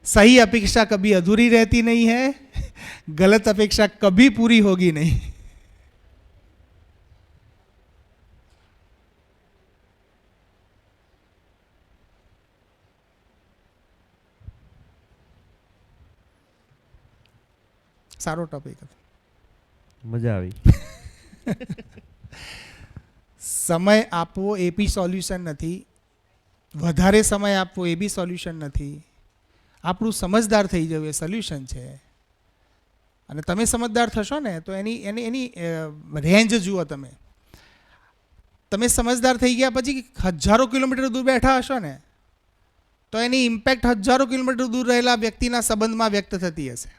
सही अपेक्षा कभी अधूरी रहती नहीं है, गलत अपेक्षा कभी पूरी होगी नहीं. સારો ટોપિક હતો, મજા આવી. સમય આપવો એ બી સોલ્યુશન નથી, વધારે સમય આપવો એ બી સોલ્યુશન નથી. આપણું સમજદાર થઈ જવું એ સોલ્યુશન છે. અને તમે સમજદાર થશો ને તો એની રેન્જ જુઓ. તમે સમજદાર થઈ ગયા પછી હજારો કિલોમીટર દૂર બેઠા હશો ને તો એની ઇમ્પેક્ટ હજારો કિલોમીટર દૂર રહેલા વ્યક્તિના સંબંધમાં વ્યક્ત થતી હશે.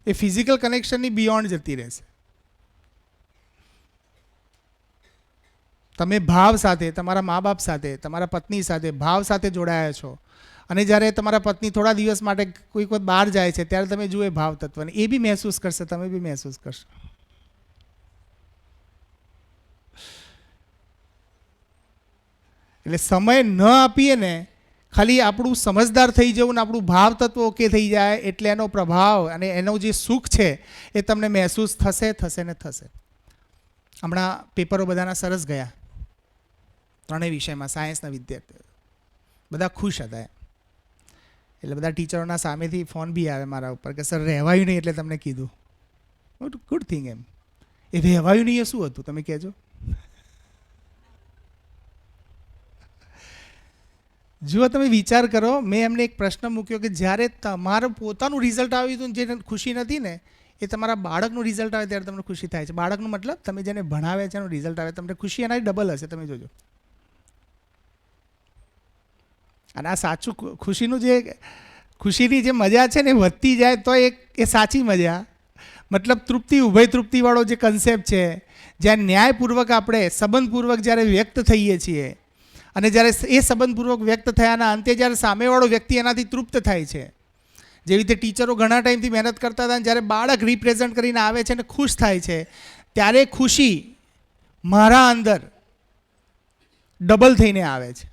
એ ફિઝિકલ કનેક્શનની બિયોન્ડ જતી રહેશે. તમે ભાવ સાથે, તમારા મા બાપ સાથે, તમારા પત્ની સાથે ભાવ સાથે જોડાયા છો, અને જ્યારે તમારા પત્ની થોડા દિવસ માટે કોઈક વખત બહાર જાય છે ત્યારે તમે જુએ ભાવ તત્વને, એ બી મહેસૂસ કરશે, તમે બી મહેસૂસ કરશો. એટલે સમય ન આપીએ ને, ખાલી આપણું સમજદાર થઈ જવું ને આપણું ભાવ તત્વ ઓકે થઈ જાય એટલે એનો પ્રભાવ અને એનો જે સુખ છે એ તમને મહેસૂસ થશે ને થશે. હમણાં પેપરો બધાના સરસ ગયા, ત્રણેય વિષયમાં સાયન્સના વિદ્યાર્થીઓ બધા ખુશ હતા. એટલે બધા ટીચરોના સામેથી ફોન બી આવે મારા ઉપર કે સર રહેવાયું નહીં એટલે તમને કીધું. Good thing. એમ એ રહેવાયું નહીં એ શું હતું તમે કહેજો. જો તમે વિચાર કરો, મેં એમને એક પ્રશ્ન મૂક્યો કે જ્યારે તમારું પોતાનું રિઝલ્ટ આવ્યું હતું જે ખુશી નથી ને, એ તમારા બાળકનું રિઝલ્ટ આવે ત્યારે તમને ખુશી થાય છે. બાળકનું મતલબ તમે જેને ભણાવ્યા છે એનું રિઝલ્ટ આવે, તમને ખુશી એનાથી ડબલ હશે, તમે જોજો. અને આ સાચું ખુશીનું જે ખુશીની જે મજા છે ને એ વધતી જાય તો એ સાચી મજા. મતલબ તૃપ્તિ, ઉભય તૃપ્તિવાળો જે કન્સેપ્ટ છે, જ્યાં ન્યાયપૂર્વક આપણે સંબંધપૂર્વક જ્યારે વ્યક્ત થઈએ છીએ અને જ્યારે એ સંબંધપૂર્વક વ્યક્ત થયાના અંતે જ્યારે સામેવાળો વ્યક્તિ એનાથી તૃપ્ત થાય છે. જેવી રીતે ટીચરો ઘણા ટાઈમથી મહેનત કરતા હતા, જ્યારે બાળક રિપ્રેઝન્ટ કરીને આવે છે અને ખુશ થાય છે ત્યારે ખુશી મારા અંદર ડબલ થઈને આવે છે.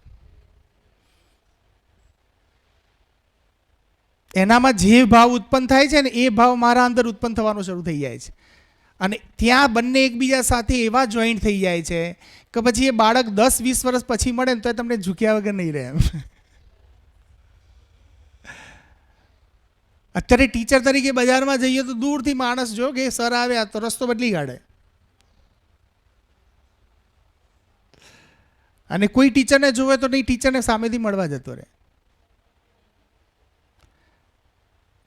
એનામાં જે ભાવ ઉત્પન્ન થાય છે ને એ ભાવ મારા અંદર ઉત્પન્ન થવાનો શરૂ થઈ જાય છે, અને ત્યાં બંને એકબીજા સાથે એવા જોઈન્ટ થઈ જાય છે કે પછી એ બાળક 10-20 વર્ષ પછી મળે ને તો તમને ઝૂક્યા વગર નહીં રહે. અત્યારે ટીચર તરીકે બજારમાં જઈએ તો દૂરથી માણસ જો કે સર આવ્યા તો રસ્તો બદલી કાઢે, અને કોઈ ટીચરને જોવે તો નહીં, ટીચરને સામેથી મળવા જતો રહે.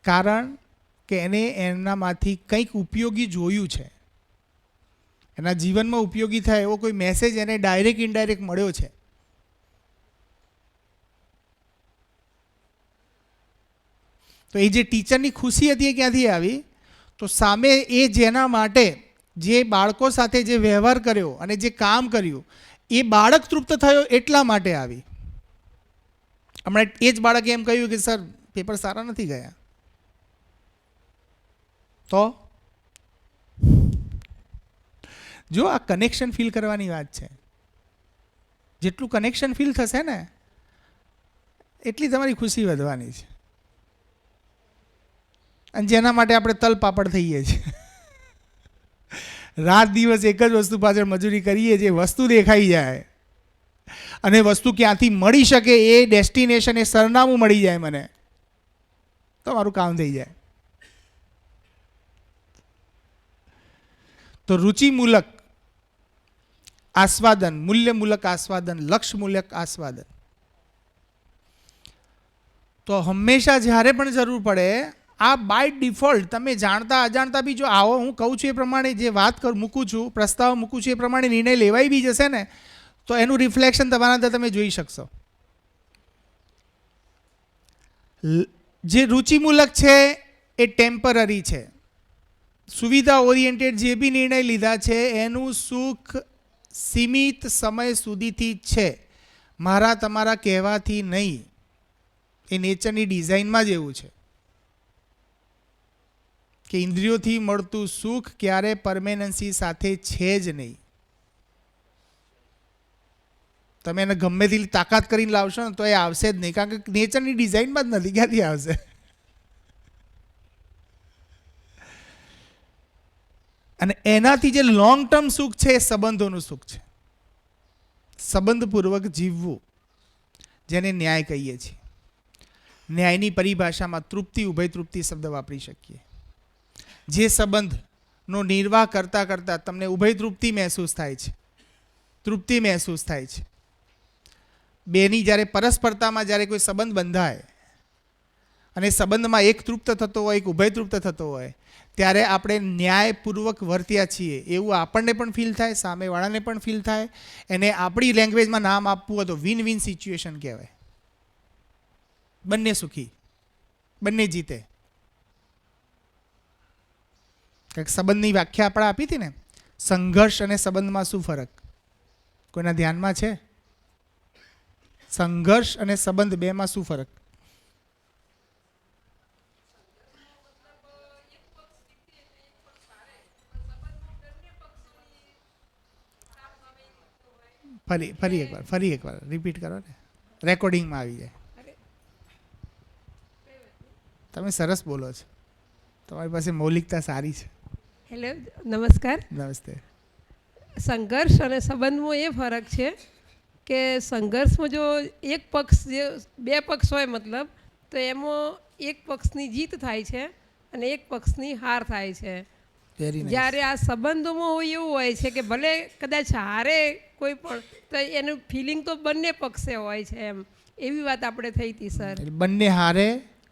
કારણ કે એને એનામાંથી કંઈક ઉપયોગી જોયું છે, એના જીવનમાં ઉપયોગી થાય એવો કોઈ મેસેજ એને ડાયરેક્ટ ઇનડાયરેક્ટ મળ્યો છે. તો એ જે ટીચરની ખુશી હતી એ ક્યાંથી આવી? તો સામે એ જેના માટે જે બાળકો સાથે જે વ્યવહાર કર્યો અને જે કામ કર્યું એ બાળક તૃપ્ત થયો એટલા માટે આવી. હમણાં એ જ બાળકે એમ કહ્યું કે સર પેપર સારા નથી ગયા. તો જો આ કનેક્શન ફીલ કરવાની વાત છે. જેટલું કનેક્શન ફીલ થશે ને એટલી તમારી ખુશી વધવાની છે. અને જેના માટે આપણે તલપાપડ થઈએ છીએ, રાત દિવસ એક જ વસ્તુ પાછળ મજૂરી કરીએ છીએ, વસ્તુ દેખાઈ જાય અને વસ્તુ ક્યાંથી મળી શકે એ ડેસ્ટિનેશન, એ સરનામું મળી જાય મને તો મારું કામ થઈ જાય. તો રુચિમૂલક આસ્વાદન, મૂલ્યમૂલક આસ્વાદન, લક્ષ્યમૂલક આસ્વાદન. તો હંમેશા જ્યારે પણ જરૂર પડે આ બાય ડિફોલ્ટ તમે જાણતા અજાણતા બી જો આવો હું કહું છું એ પ્રમાણે જે વાત મૂકું છું, પ્રસ્તાવ મૂકું છું એ પ્રમાણે નિર્ણય લેવાઈ બી જશે ને તો એનું રિફ્લેક્શન તમારા અંદર તમે જોઈ શકશો. જે રુચિમૂલક છે એ ટેમ્પરરી છે. સુવિધા ઓરિએન્ટેડ જે બી નિર્ણય લીધા છે એનું સુખ સીમિત સમય સુધીથી જ છે, મારા તમારા કહેવાથી નહીં. એ નેચરની ડિઝાઇનમાં જ એવું છે કે ઇન્દ્રિયોથી મળતું સુખ ક્યારે પરમેનન્સી સાથે છે જ નહીં. તમે એને ગમે તેટલી તાકાત કરીને લાવશો ને તો એ આવશે જ નહીં, કારણ કે નેચરની ડિઝાઇનમાં જ નથી, ક્યાંથી આવશે? અને એનાથી જે લોંગ ટર્મ સુખ છે એ સંબંધોનું સુખ છે. સંબંધપૂર્વક જીવવું, જેને ન્યાય કહીએ છીએ. ન્યાયની પરિભાષામાં તૃપ્તિ, ઉભય તૃપ્તિ શબ્દ વાપરી શકીએ. જે સંબંધનો નિર્વાહ કરતાં કરતાં તમને ઉભય તૃપ્તિ મહેસૂસ થાય છે, તૃપ્તિ મહેસૂસ થાય છે. બેની જ્યારે પરસ્પરતામાં જ્યારે કોઈ સંબંધ બંધાય અને સંબંધમાં એક તૃપ્ત થતો હોય, એક ઉભય તૃપ્ત થતો હોય, ત્યારે આપણે ન્યાયપૂર્વક વર્ત્યા છીએ એવું આપણને પણ ફીલ થાય, સામેવાળાને પણ ફીલ થાય. એને આપણી લેંગ્વેજમાં નામ આપવું હોય તો વિન વિન સિચ્યુએશન કહેવાય. બંને સુખી, બંને જીતે. કંઈક સંબંધની વ્યાખ્યા આપણે આપી હતી ને, સંઘર્ષ અને સંબંધમાં શું ફરક? કોઈના ધ્યાનમાં છે? સંઘર્ષ અને સંબંધ બેમાં શું ફરક? ફરી એકવાર રિપીટ કરો ને, રેકોર્ડિંગમાં આવી જાય. તમે સરસ બોલો છો, તમારી પાસે મૌલિકતા સારી છે. હેલો, નમસ્કાર. નમસ્તે. સંઘર્ષ અને સંબંધમાં એ ફરક છે કે સંઘર્ષમાં જો એક પક્ષ જે બે પક્ષ હોય મતલબ, તો એમાં એક પક્ષની જીત થાય છે અને એક પક્ષની હાર થાય છે. જ્યારે આ સંબંધોમાં હોય એવું હોય છે કે ભલે કદાચ હારે કોઈ પણ, તો એનું ફિલિંગ તો બંને પક્ષે હોય છે. એમ એવી વાત આપણે થઈ હતી સર. બંને હારે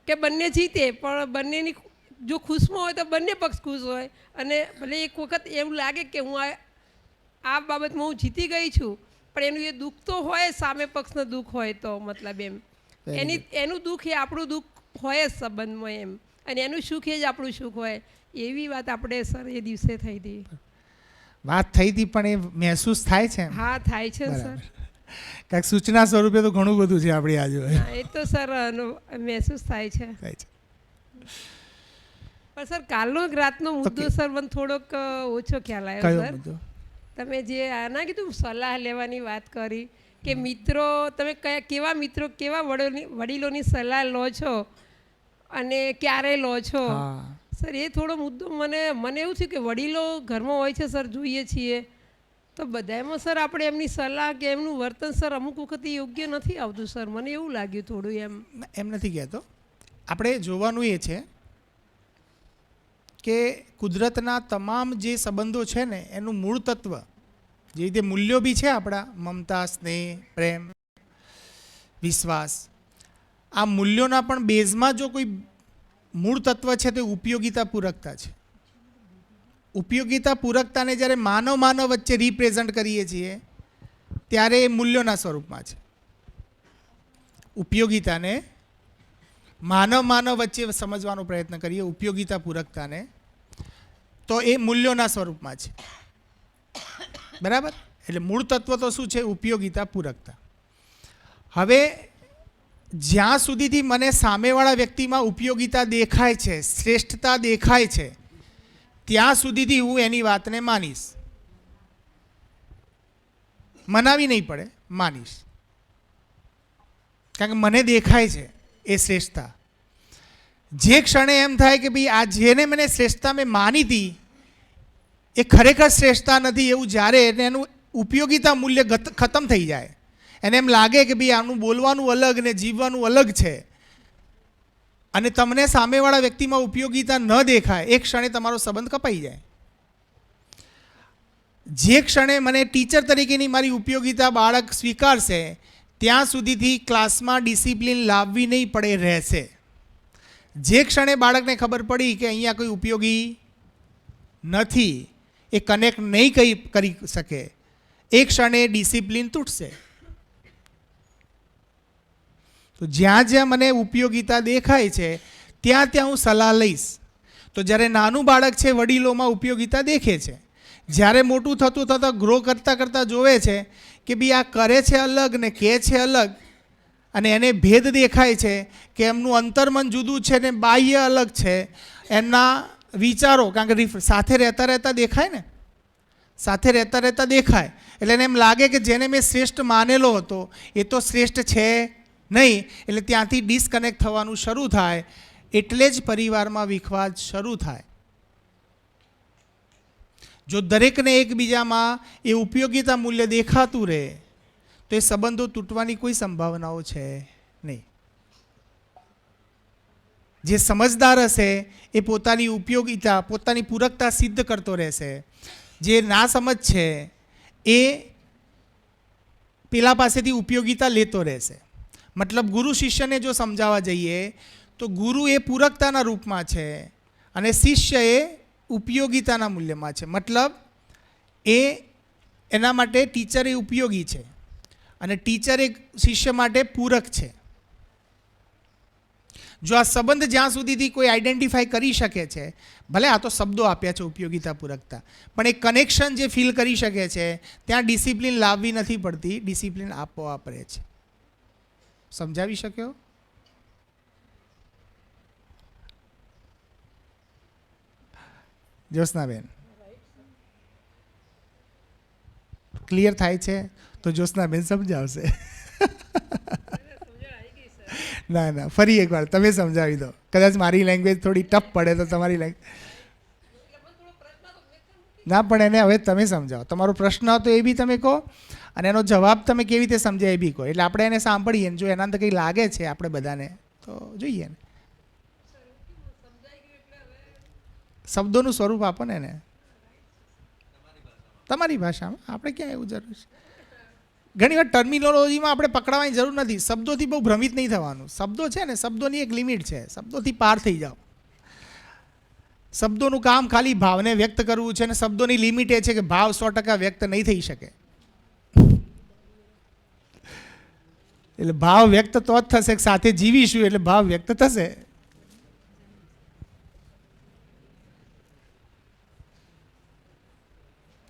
કે બંને જીતે, પણ બંનેની જો ખુશમાં હોય તો બંને પક્ષ ખુશ હોય, અને ભલે એક વખત એવું લાગે કે હું આ બાબતમાં હું જીતી ગઈ છું, પણ એનું એ દુઃખ તો હોય, સામે પક્ષનું દુઃખ હોય તો મતલબ એમ એનું દુઃખ એ આપણું દુઃખ હોય જ સંબંધમાં એમ, અને એનું સુખ એ જ આપણું સુખ હોય. એવી વાત આપણે સર એ દિવસે થઈ હતી. વાત થઈ હતી, પણ એ મહેસૂસ થાય છે? હા, થાય છે સર. કાંઈક સૂચના સ્વરૂપે તો ઘણું બધું છે આપણી આજુ. એ તો સર મહેસૂસ થાય છે. પણ સર કાલનો રાતનો મુદ્દો સર મને થોડોક ઓછો ખ્યાલ આવ્યો સર. તમે જે આના કીધું સલાહ લેવાની વાત કરી કે મિત્રો, તમે કેવા મિત્રો, કેવા વડીલોની સલાહ લો છો અને ક્યારે લો છો સર, એ થોડો મુદ્દો મને એવું થયું કે વડીલો ઘરમાં હોય છે સર, જોઈએ છીએ તો બધામાં સર આપણે એમની સલાહ કે એમનું વર્તન સર અમુક વખત યોગ્ય નથી આવતું સર, મને એવું લાગ્યું થોડું. એમ નથી કહેતો, આપણે જોવાનું એ છે કે કુદરતના તમામ જે સંબંધો છે ને એનું મૂળ તત્વ, જે રીતે મૂલ્યો બી છે આપણા, મમતા, સ્નેહ, પ્રેમ, વિશ્વાસ, આ મૂલ્યોના પણ બેઝમાં જો કોઈ મૂળ તત્વ છે તો ઉપયોગિતા પૂરકતા છે. ઉપયોગિતા પૂરકતાને જ્યારે માનવ વચ્ચે રિપ્રેઝન્ટ કરીએ છીએ ત્યારે એ મૂલ્યોના સ્વરૂપમાં છે. ઉપયોગિતાને માનવ વચ્ચે સમજવાનો પ્રયત્ન કરીએ, ઉપયોગિતા પૂરકતાને, તો એ મૂલ્યોના સ્વરૂપમાં છે. બરાબર? એટલે મૂળ તત્વ તો શું છે? ઉપયોગિતા પૂરકતા. હવે જ્યાં સુધીથી મને સામેવાળા વ્યક્તિમાં ઉપયોગિતા દેખાય છે, શ્રેષ્ઠતા દેખાય છે, ત્યાં સુધીથી હું એની વાતને માનીશ. મનાવી નહીં પડે, માનીશ. કારણ કે મને દેખાય છે એ શ્રેષ્ઠતા. જે ક્ષણે એમ થાય કે ભાઈ આ જેને મને શ્રેષ્ઠતા મેં માની હતી એ ખરેખર શ્રેષ્ઠતા નથી, એવું જ્યારે એનું ઉપયોગિતા મૂલ્ય ખતમ થઈ જાય, એને એમ લાગે કે ભાઈ આનું બોલવાનું અલગ ને જીવવાનું અલગ છે, અને તમને સામેવાળા વ્યક્તિમાં ઉપયોગિતા ન દેખાય, એક ક્ષણે તમારો સંબંધ કપાઈ જાય. જે ક્ષણે મને ટીચર તરીકેની મારી ઉપયોગિતા બાળક સ્વીકારશે ત્યાં સુધીથી ક્લાસમાં ડિસિપ્લિન લાવવી નહીં પડે, રહેશે. જે ક્ષણે બાળકને ખબર પડી કે અહીંયા કોઈ ઉપયોગી નથી, એ કનેક્ટ નહીં કરી શકે, એક ક્ષણે ડિસિપ્લિન તૂટશે. તો જ્યાં જ્યાં મને ઉપયોગિતા દેખાય છે ત્યાં હું સલાહ લઈશ. તો જ્યારે નાનું બાળક છે વડીલોમાં ઉપયોગિતા દેખે છે, જ્યારે મોટું થતું ગ્રો કરતાં જોવે છે કે ભાઈ આ કરે છે અલગ ને કહે છે અલગ, અને એને ભેદ દેખાય છે કે એમનું અંતર્મન જુદું છે ને બાહ્ય અલગ છે, એમના વિચારો, કારણ કે સાથે રહેતા દેખાય ને, સાથે રહેતા દેખાય, એટલે એને એમ લાગે કે જેને મેં શ્રેષ્ઠ માનેલો હતો એ તો શ્રેષ્ઠ છે નહીં, એટલે ત્યાંથી ડિસ્કનેક્ટ થવાનું શરૂ થાય. એટલે જ પરિવારમાં વિખવાદ શરૂ થાય. જો દરેકને એકબીજામાં એ ઉપયોગિતા મૂલ્ય દેખાતું રહે તો એ સંબંધો તૂટવાની કોઈ સંભાવનાઓ છે નહીં. જે સમજદાર હશે એ પોતાની ઉપયોગિતા, પોતાની પૂરકતા સિદ્ધ કરતો રહેશે. જે ના સમજ છે એ પેલા પાસેથી ઉપયોગિતા લેતો રહેશે. મતલબ ગુરુ શિષ્યને જો સમજાવવા જઈએ તો ગુરુ એ પૂરકતાના રૂપમાં છે અને શિષ્ય એ ઉપયોગિતાના મૂલ્યમાં છે. મતલબ એના માટે ટીચર એ ઉપયોગી છે અને ટીચર એ શિષ્ય માટે પૂરક છે. જો આ સંબંધ જ્યાં સુધીથી કોઈ આઈડેન્ટિફાઈ કરી શકે છે, ભલે આ તો શબ્દો આપ્યા છે ઉપયોગિતા પૂરકતા, પણ એક કનેક્શન જે ફીલ કરી શકે છે ત્યાં ડિસિપ્લિન લાવવી નથી પડતી, ડિસિપ્લિન આપોઆપ રહે છે. સમજાવી શક્યો? જ્યોત્સનાબેન ક્લિયર થાય છે તો જ્યોત્સનાબેન સમજાવશે. ના ના, ફરી એકવાર તમે સમજાવી દો. કદાચ મારી લેંગ્વેજ થોડી ટફ પડે તો તમારી લેંગ્વેજ ના પણ એને હવે તમે સમજાવો. તમારો પ્રશ્ન હતો એ બી તમે કહો અને એનો જવાબ તમે કેવી રીતે સમજાય એ બી કહો, એટલે આપણે એને સાંભળીએ ને જો એના અંદર કંઈ લાગે છે આપણે બધાને તો જોઈએ ને. શબ્દોનું સ્વરૂપ આપો ને એને તમારી ભાષામાં, આપણે ક્યાં એવું જરૂર છે. ઘણી વાર ટર્મિનોલોજીમાં આપણે પકડાવાની જરૂર નથી. શબ્દોથી બહુ ભ્રમિત નહીં થવાનું. શબ્દો છે ને, શબ્દોની એક લિમિટ છે, શબ્દોથી પાર થઈ જાઓ. શબ્દોનું કામ ખાલી ભાવને વ્યક્ત કરવું છે અને શબ્દોની લિમિટ એ છે કે ભાવ 100% વ્યક્ત નહીં થઈ શકે. એટલે ભાવ વ્યક્ત તો જ થશે, સાથે જીવીશું એટલે ભાવ વ્યક્ત થશે.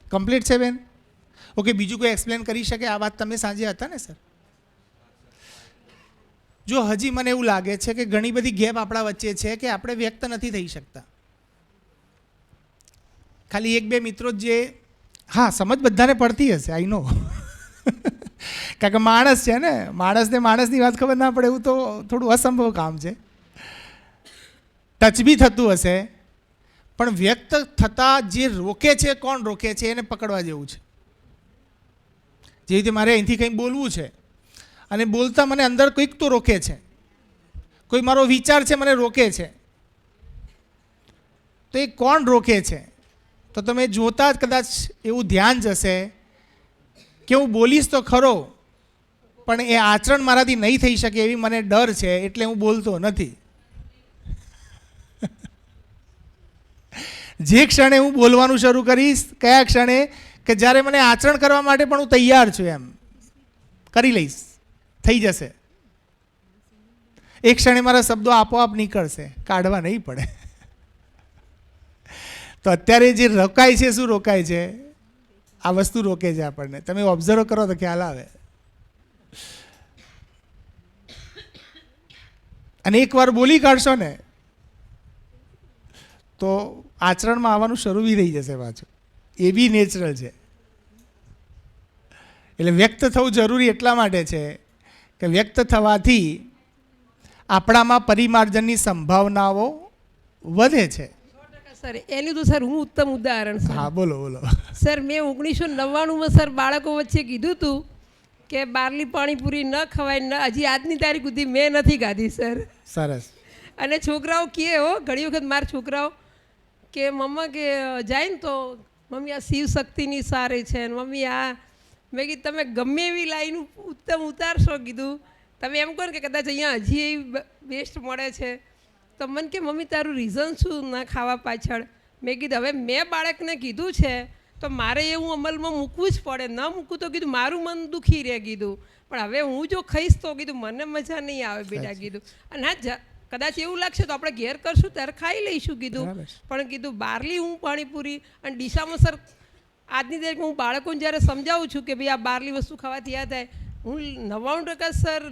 કમ્પ્લીટ છે બેન? ઓકે, બીજું કોઈ એક્સપ્લેન કરી શકે? આ વાત તમે સાંજે હતા ને સર? જો હજી મને એવું લાગે છે કે ઘણી બધી ગેપ આપણા વચ્ચે છે કે આપણે વ્યક્ત નથી થઈ શકતા. ખાલી એક બે મિત્રો જે હા સમજ બધાને પડતી હશે, આઈ નો. કારણ કે માણસ છે ને, માણસને માણસની વાત ખબર ના પડે એવું તો થોડું અસંભવ કામ છે. ટચ બી થતું હશે પણ વ્યક્ત થતાં જે રોકે છે, કોણ રોકે છે એને પકડવા જેવું છે. જે રીતે મારે અહીંથી કંઈ બોલવું છે અને બોલતા મને અંદર કંઈક તો રોકે છે, કોઈ મારો વિચાર છે મને રોકે છે, તો એ કોણ રોકે છે? તો તમે જોતા જ કદાચ એવું ધ્યાન જશે કે હું બોલીશ તો ખરો પણ એ આચરણ મારાથી નહીં થઈ શકે એવી મને ડર છે એટલે હું બોલતો નથી. જે ક્ષણે હું બોલવાનું શરૂ કરીશ, કયા ક્ષણે કે જ્યારે મને આચરણ કરવા માટે પણ હું તૈયાર છું, એમ કરી લઈશ, થઈ જશે. એક ક્ષણે મારા શબ્દો આપોઆપ નીકળશે, કાઢવા નહીં પડે. તો અત્યારે જે રોકાય છે, શું રોકાય છે? આ વસ્તુ રોકે છે આપણને. તમે ઓબ્ઝર્વ કરો તો ખ્યાલ આવે. અને એકવાર બોલી કાઢશો ને તો આચરણમાં આવવાનું શરૂ બી થઈ જશે પાછું. એ બી નેચરલ છે. એટલે વ્યક્ત થવું જરૂરી એટલા માટે છે કે વ્યક્ત થવાથી આપણામાં પરિમાર્જનની સંભાવનાઓ વધે છે. સર એનું તો સર હું ઉત્તમ ઉદાહરણ છું. હા બોલો બોલો. સર મેં 1999માં સર બાળકો વચ્ચે કીધું હતું કે બારલી પાણીપુરી ન ખવાય, ન હજી આજની તારીખ સુધી મેં નથી ખાધી સર. સરસ. અને છોકરાઓ કહે ઘણી વખત મારા છોકરાઓ કે મમ્મા કે જાય ને તો મમ્મી આ શિવ શક્તિની સારી છે ને મમ્મી આ, મેં કીધું તમે ગમે એવી લાઈન ઉત્તમ ઉતારશો, કીધું તમે એમ કહો ને કે કદાચ અહીંયા હજી એવી બેસ્ટ મળે છે તો મને કે મમ્મી તારું રીઝન શું ના ખાવા પાછળ? મેં કીધું હવે મેં બાળકને કીધું છે તો મારે એવું અમલમાં મૂકવું જ પડે, ન મૂકું તો કીધું મારું મન દુખી રહે કીધું, પણ હવે હું જો ખાઈશ તો કીધું મને મજા નહીં આવે બેટા કીધું. અને હા કદાચ એવું લાગશે તો આપણે ઘેર કરશું ત્યારે ખાઈ લઈશું કીધું, પણ કીધું બારલી હું પાણીપુરી અને ડીશામાં સર આજની તારીખમાં હું બાળકોને જ્યારે સમજાવું છું કે ભાઈ આ બારલી વસ્તુ ખાવાથી યાદ થાય, હું 99% સર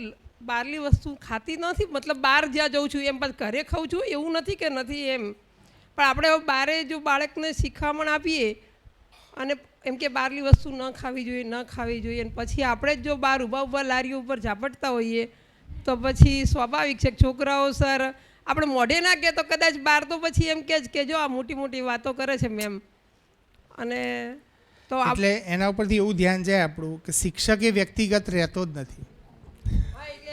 બહારલી વસ્તુ ખાતી નથી. મતલબ બહાર જ્યાં જાઉં છું એમ પાછું ઘરે ખાઉં છું એવું નથી કે નથી એમ, પણ આપણે બહારે જો બાળકને શીખામણ આપીએ અને એમ કે બહારલી વસ્તુ ન ખાવી જોઈએ, ન ખાવી જોઈએ, અને પછી આપણે જ જો બહાર ઊભા લારીઓ ઉપર ઝાપટતા હોઈએ તો પછી સ્વાભાવિક છે છોકરાઓ સર આપણે મોઢે ના કહે તો કદાચ બહાર તો પછી એમ કે જો આ મોટી મોટી વાતો કરે છે મેમ. અને તો એટલે એના ઉપરથી એવું ધ્યાન જાય આપણું કે શિક્ષક એ વ્યક્તિગત રહેતો જ નથી,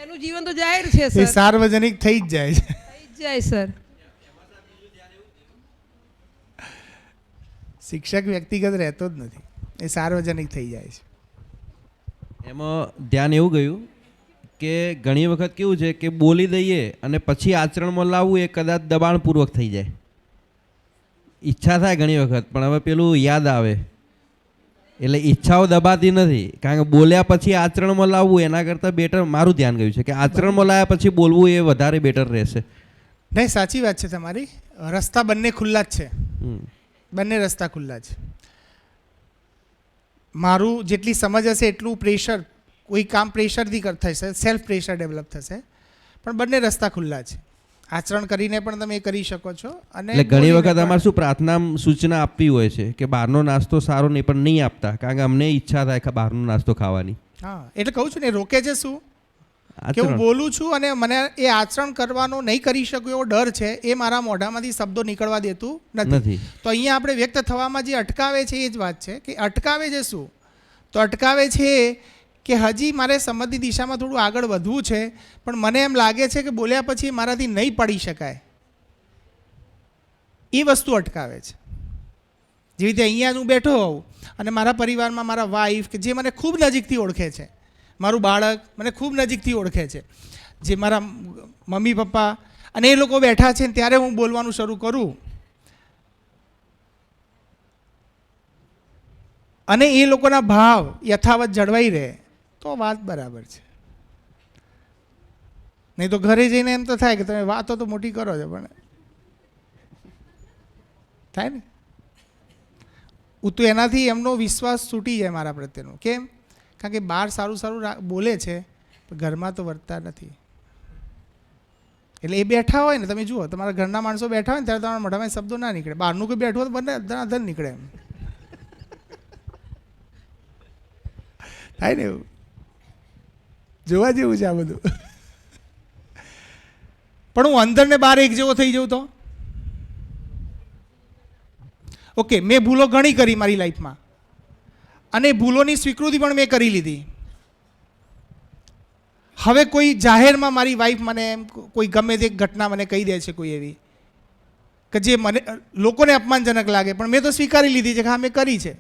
એનું જીવન તો જાહેર છે સર, સાર્વજનિક થઈ જ જાય છે. થઈ જ જાય સર. શિક્ષક વ્યક્તિગત રહેતો જ નથી, એ સાર્વજનિક થઈ જાય છે. એમાં ધ્યાન એવું ગયું કે ઘણી વખત કેવું છે કે બોલી દઈએ અને પછી આચરણમાં લાવવું એ કદાચ દબાણપૂર્વક થઈ જાય. ઈચ્છા થાય ઘણી વખત પણ હવે પેલું યાદ આવે એટલે ઈચ્છાઓ દબાતી નથી, કારણ કે બોલ્યા પછી આચરણમાં લાવવું એના કરતાં બેટર મારું ધ્યાન ગયું છે કે આચરણમાં લાવ્યા પછી બોલવું એ વધારે બેટર રહેશે. નહીં, સાચી વાત છે તમારી. રસ્તા બંને ખુલ્લા જ છે, હમ. બંને રસ્તા ખુલ્લા છે. મારું જેટલી સમજ હશે એટલું પ્રેશર, કોઈ કામ પ્રેશરથી થશે, સેલ્ફ પ્રેશર ડેવલપ થશે, પણ બંને રસ્તા ખુલ્લા છે. આચરણ કરીને પણ તમે એ કરી શકો છો. અને એટલે ઘણી બોલીને વખત પણ. અમારે શું પ્રાર્થના સૂચના આપવી હોય છે કે બહારનો નાસ્તો સારો નહીં, પણ નહીં આપતા કારણ કે અમને ઈચ્છા થાય કે બહારનો નાસ્તો ખાવાની. હા, એટલે કહું છું ને, રોકે છે શું કે હું આચરણ. બોલું છું અને મને એ આચરણ કરવાનો નહીં કરી શકું એવો ડર છે, એ મારા મોઢામાંથી શબ્દો નીકળવા દેતું નથી. નથી. તો અહીંયા આપણે વ્યક્ત થવામાં જે અટકાવે છે એ જ વાત છે કે અટકાવે છે શું? તો અટકાવે છે કે હજી મારે સંમતિ દિશામાં થોડું આગળ વધવું છે, પણ મને એમ લાગે છે કે બોલ્યા પછી મારાથી નહીં પડી શકાય, એ વસ્તુ અટકાવે છે. જેવી રીતે અહીંયા હું બેઠો હોઉં અને મારા પરિવારમાં મારા વાઈફ કે જે મને ખૂબ નજીકથી ઓળખે છે, મારું બાળક મને ખૂબ નજીકથી ઓળખે છે, જે મારા મમ્મી પપ્પા, અને એ લોકો બેઠા છે ત્યારે હું બોલવાનું શરૂ કરું અને એ લોકોના ભાવ યથાવત જળવાઈ રહે તો વાત બરાબર છે. નહીં તો ઘરે જઈને એમ તો થાય કે તમે વાતો તો મોટી કરો છો, પણ થાય ને તો એનાથી એમનો વિશ્વાસ તૂટી જાય મારા પ્રત્યેનો. કેમ? કારણ કે બહાર સારું સારું બોલે છે, પણ ઘરમાં તો વર્તતા નથી. એટલે એ બેઠા હોય ને, તમે જુઓ તમારા ઘરના માણસો બેઠા હોય ને ત્યારે તમારા મોઢામાં શબ્દો ના નીકળે, બહારનું કોઈ બેઠું હોય તો બંને ધનાધન નીકળે એમ થાય ને. એવું જોવા જેવું છે આ બધું. પણ હું અંદર ને બહાર એક જેવો થઈ જાઉં તો ઓકે, મેં ભૂલો ઘણી કરી મારી લાઈફમાં અને ભૂલોની સ્વીકૃતિ પણ મેં કરી લીધી. હવે કોઈ જાહેરમાં મારી વાઈફ મને એમ કોઈ ગમે તે ઘટના મને કહી દે છે, કોઈ એવી કે જે મને લોકોને અપમાનજનક લાગે, પણ મેં તો સ્વીકારી લીધી છે કે હા મેં કરી છે.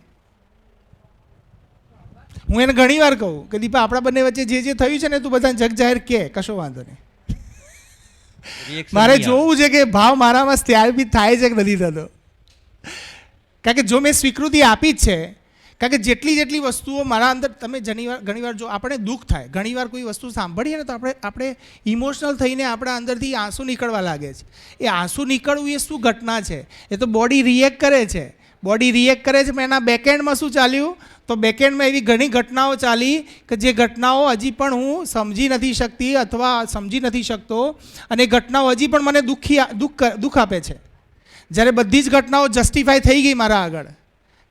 હું એને ઘણી વાર કહું કે દીપા, આપણા બંને વચ્ચે જે થયું છે ને તું બધાને જગ જાહેર કે, કશો વાંધો નહીં. મારે જોવું છે કે ભાવ મારામાં ત્યારબી થાય છે કે નથી થતો. કારણ કે જો મેં સ્વીકૃતિ આપી જ છે, કારણ કે જેટલી વસ્તુઓ મારા અંદર, તમે ઘણીવાર જો આપણે દુઃખ થાય, ઘણીવાર કોઈ વસ્તુ સાંભળીએ ને તો આપણે ઇમોશનલ થઈને આપણા અંદરથી આંસુ નીકળવા લાગે છે. એ આંસુ નીકળવું એ શું ઘટના છે? એ તો બોડી રિએક્ટ કરે છે. બોડી રિએક્ટ કરે છે, પણ એના બેકએન્ડમાં શું ચાલ્યું? તો બેકએન્ડમાં એવી ઘણી ઘટનાઓ ચાલી કે જે ઘટનાઓ હજી પણ હું સમજી નથી શકતી અથવા સમજી નથી શકતો, અને એ ઘટનાઓ હજી પણ મને દુઃખ આપે છે. જ્યારે બધી જ ઘટનાઓ જસ્ટિફાઈ થઈ ગઈ મારા આગળ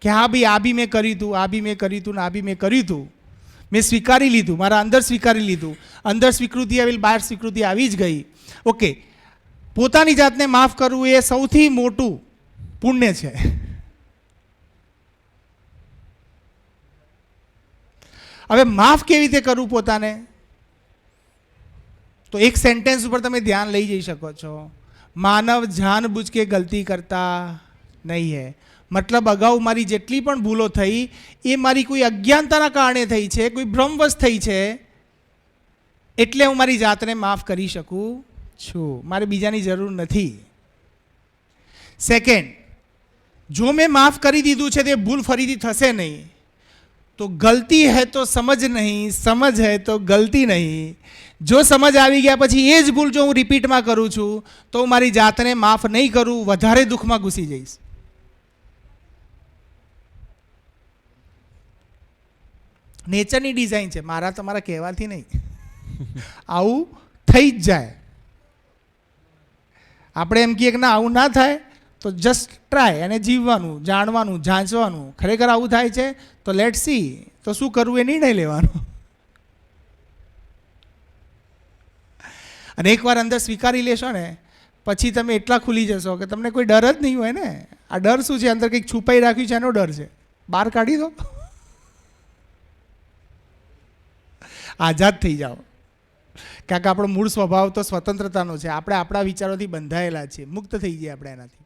કે હા ભાઈ આ બી મેં કર્યું હતું, આ બી મેં કર્યું હતું, ને આ બી મેં કર્યું હતું, મેં સ્વીકારી લીધું, મારા અંદર સ્વીકારી લીધું, અંદર સ્વીકૃતિ આવી, બહાર સ્વીકૃતિ આવી જ ગઈ. ઓકે, પોતાની જાતને માફ કરવું એ સૌથી મોટું પુણ્ય છે. હવે માફ કેવી રીતે કરવું પોતાને? તો એક સેન્ટેન્સ ઉપર તમે ધ્યાન લઈ જઈ શકો છો. માનવ જાનબૂझ કે ગલતી કરતા નહીં હૈ. મતલબ અગાઉ મારી જેટલી પણ ભૂલો થઈ એ મારી કોઈ અજ્ઞાનતાના કારણે થઈ છે, કોઈ ભ્રમવશ થઈ છે, એટલે હું મારી જાતને માફ કરી શકું છું. મારે બીજાની જરૂર નથી. સેકન્ડ, જો મેં માફ કરી દીધું છે તે ભૂલ ફરીથી થશે નહીં. તો ગલતી હૈ તો સમજ નહીં, સમજ હૈ તો ગલતી નહીં. જો સમજ આવી ગયા પછી એ જ ભૂલ જો હું રિપીટમાં કરું છું તો હું મારી જાતને માફ નહીં કરું, વધારે દુઃખમાં ઘૂસી જઈશ. નેચરની ડિઝાઇન છે, મારા તમારા કહેવાથી નહીં. આવું થઈ જ જાય. આપણે એમ કહીએ કે ના આવું ના થાય તો જસ્ટ ટ્રાય અને જીવવાનું, જાણવાનું, જાંચવાનું. ખરેખર આવું થાય છે તો લેટ સી, તો શું કરવું એ નિર્ણય લેવાનો. અને એકવાર અંદર સ્વીકારી લેશો ને પછી તમે એટલા ખુલી જશો કે તમને કોઈ ડર જ નહીં હોય ને. આ ડર શું છે? અંદર કંઈક છુપાઈ રાખ્યું છે એનો ડર છે, બહાર કાઢી દો, આઝાદ થઈ જાઓ. કારણ કે આપણો મૂળ સ્વભાવ તો સ્વતંત્રતાનો છે. આપણે આપણા વિચારોથી બંધાયેલા છીએ, મુક્ત થઈ જઈએ આપણે એનાથી.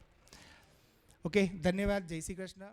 ઓકે, ધન્યવાદ. જય શ્રી કૃષ્ણ.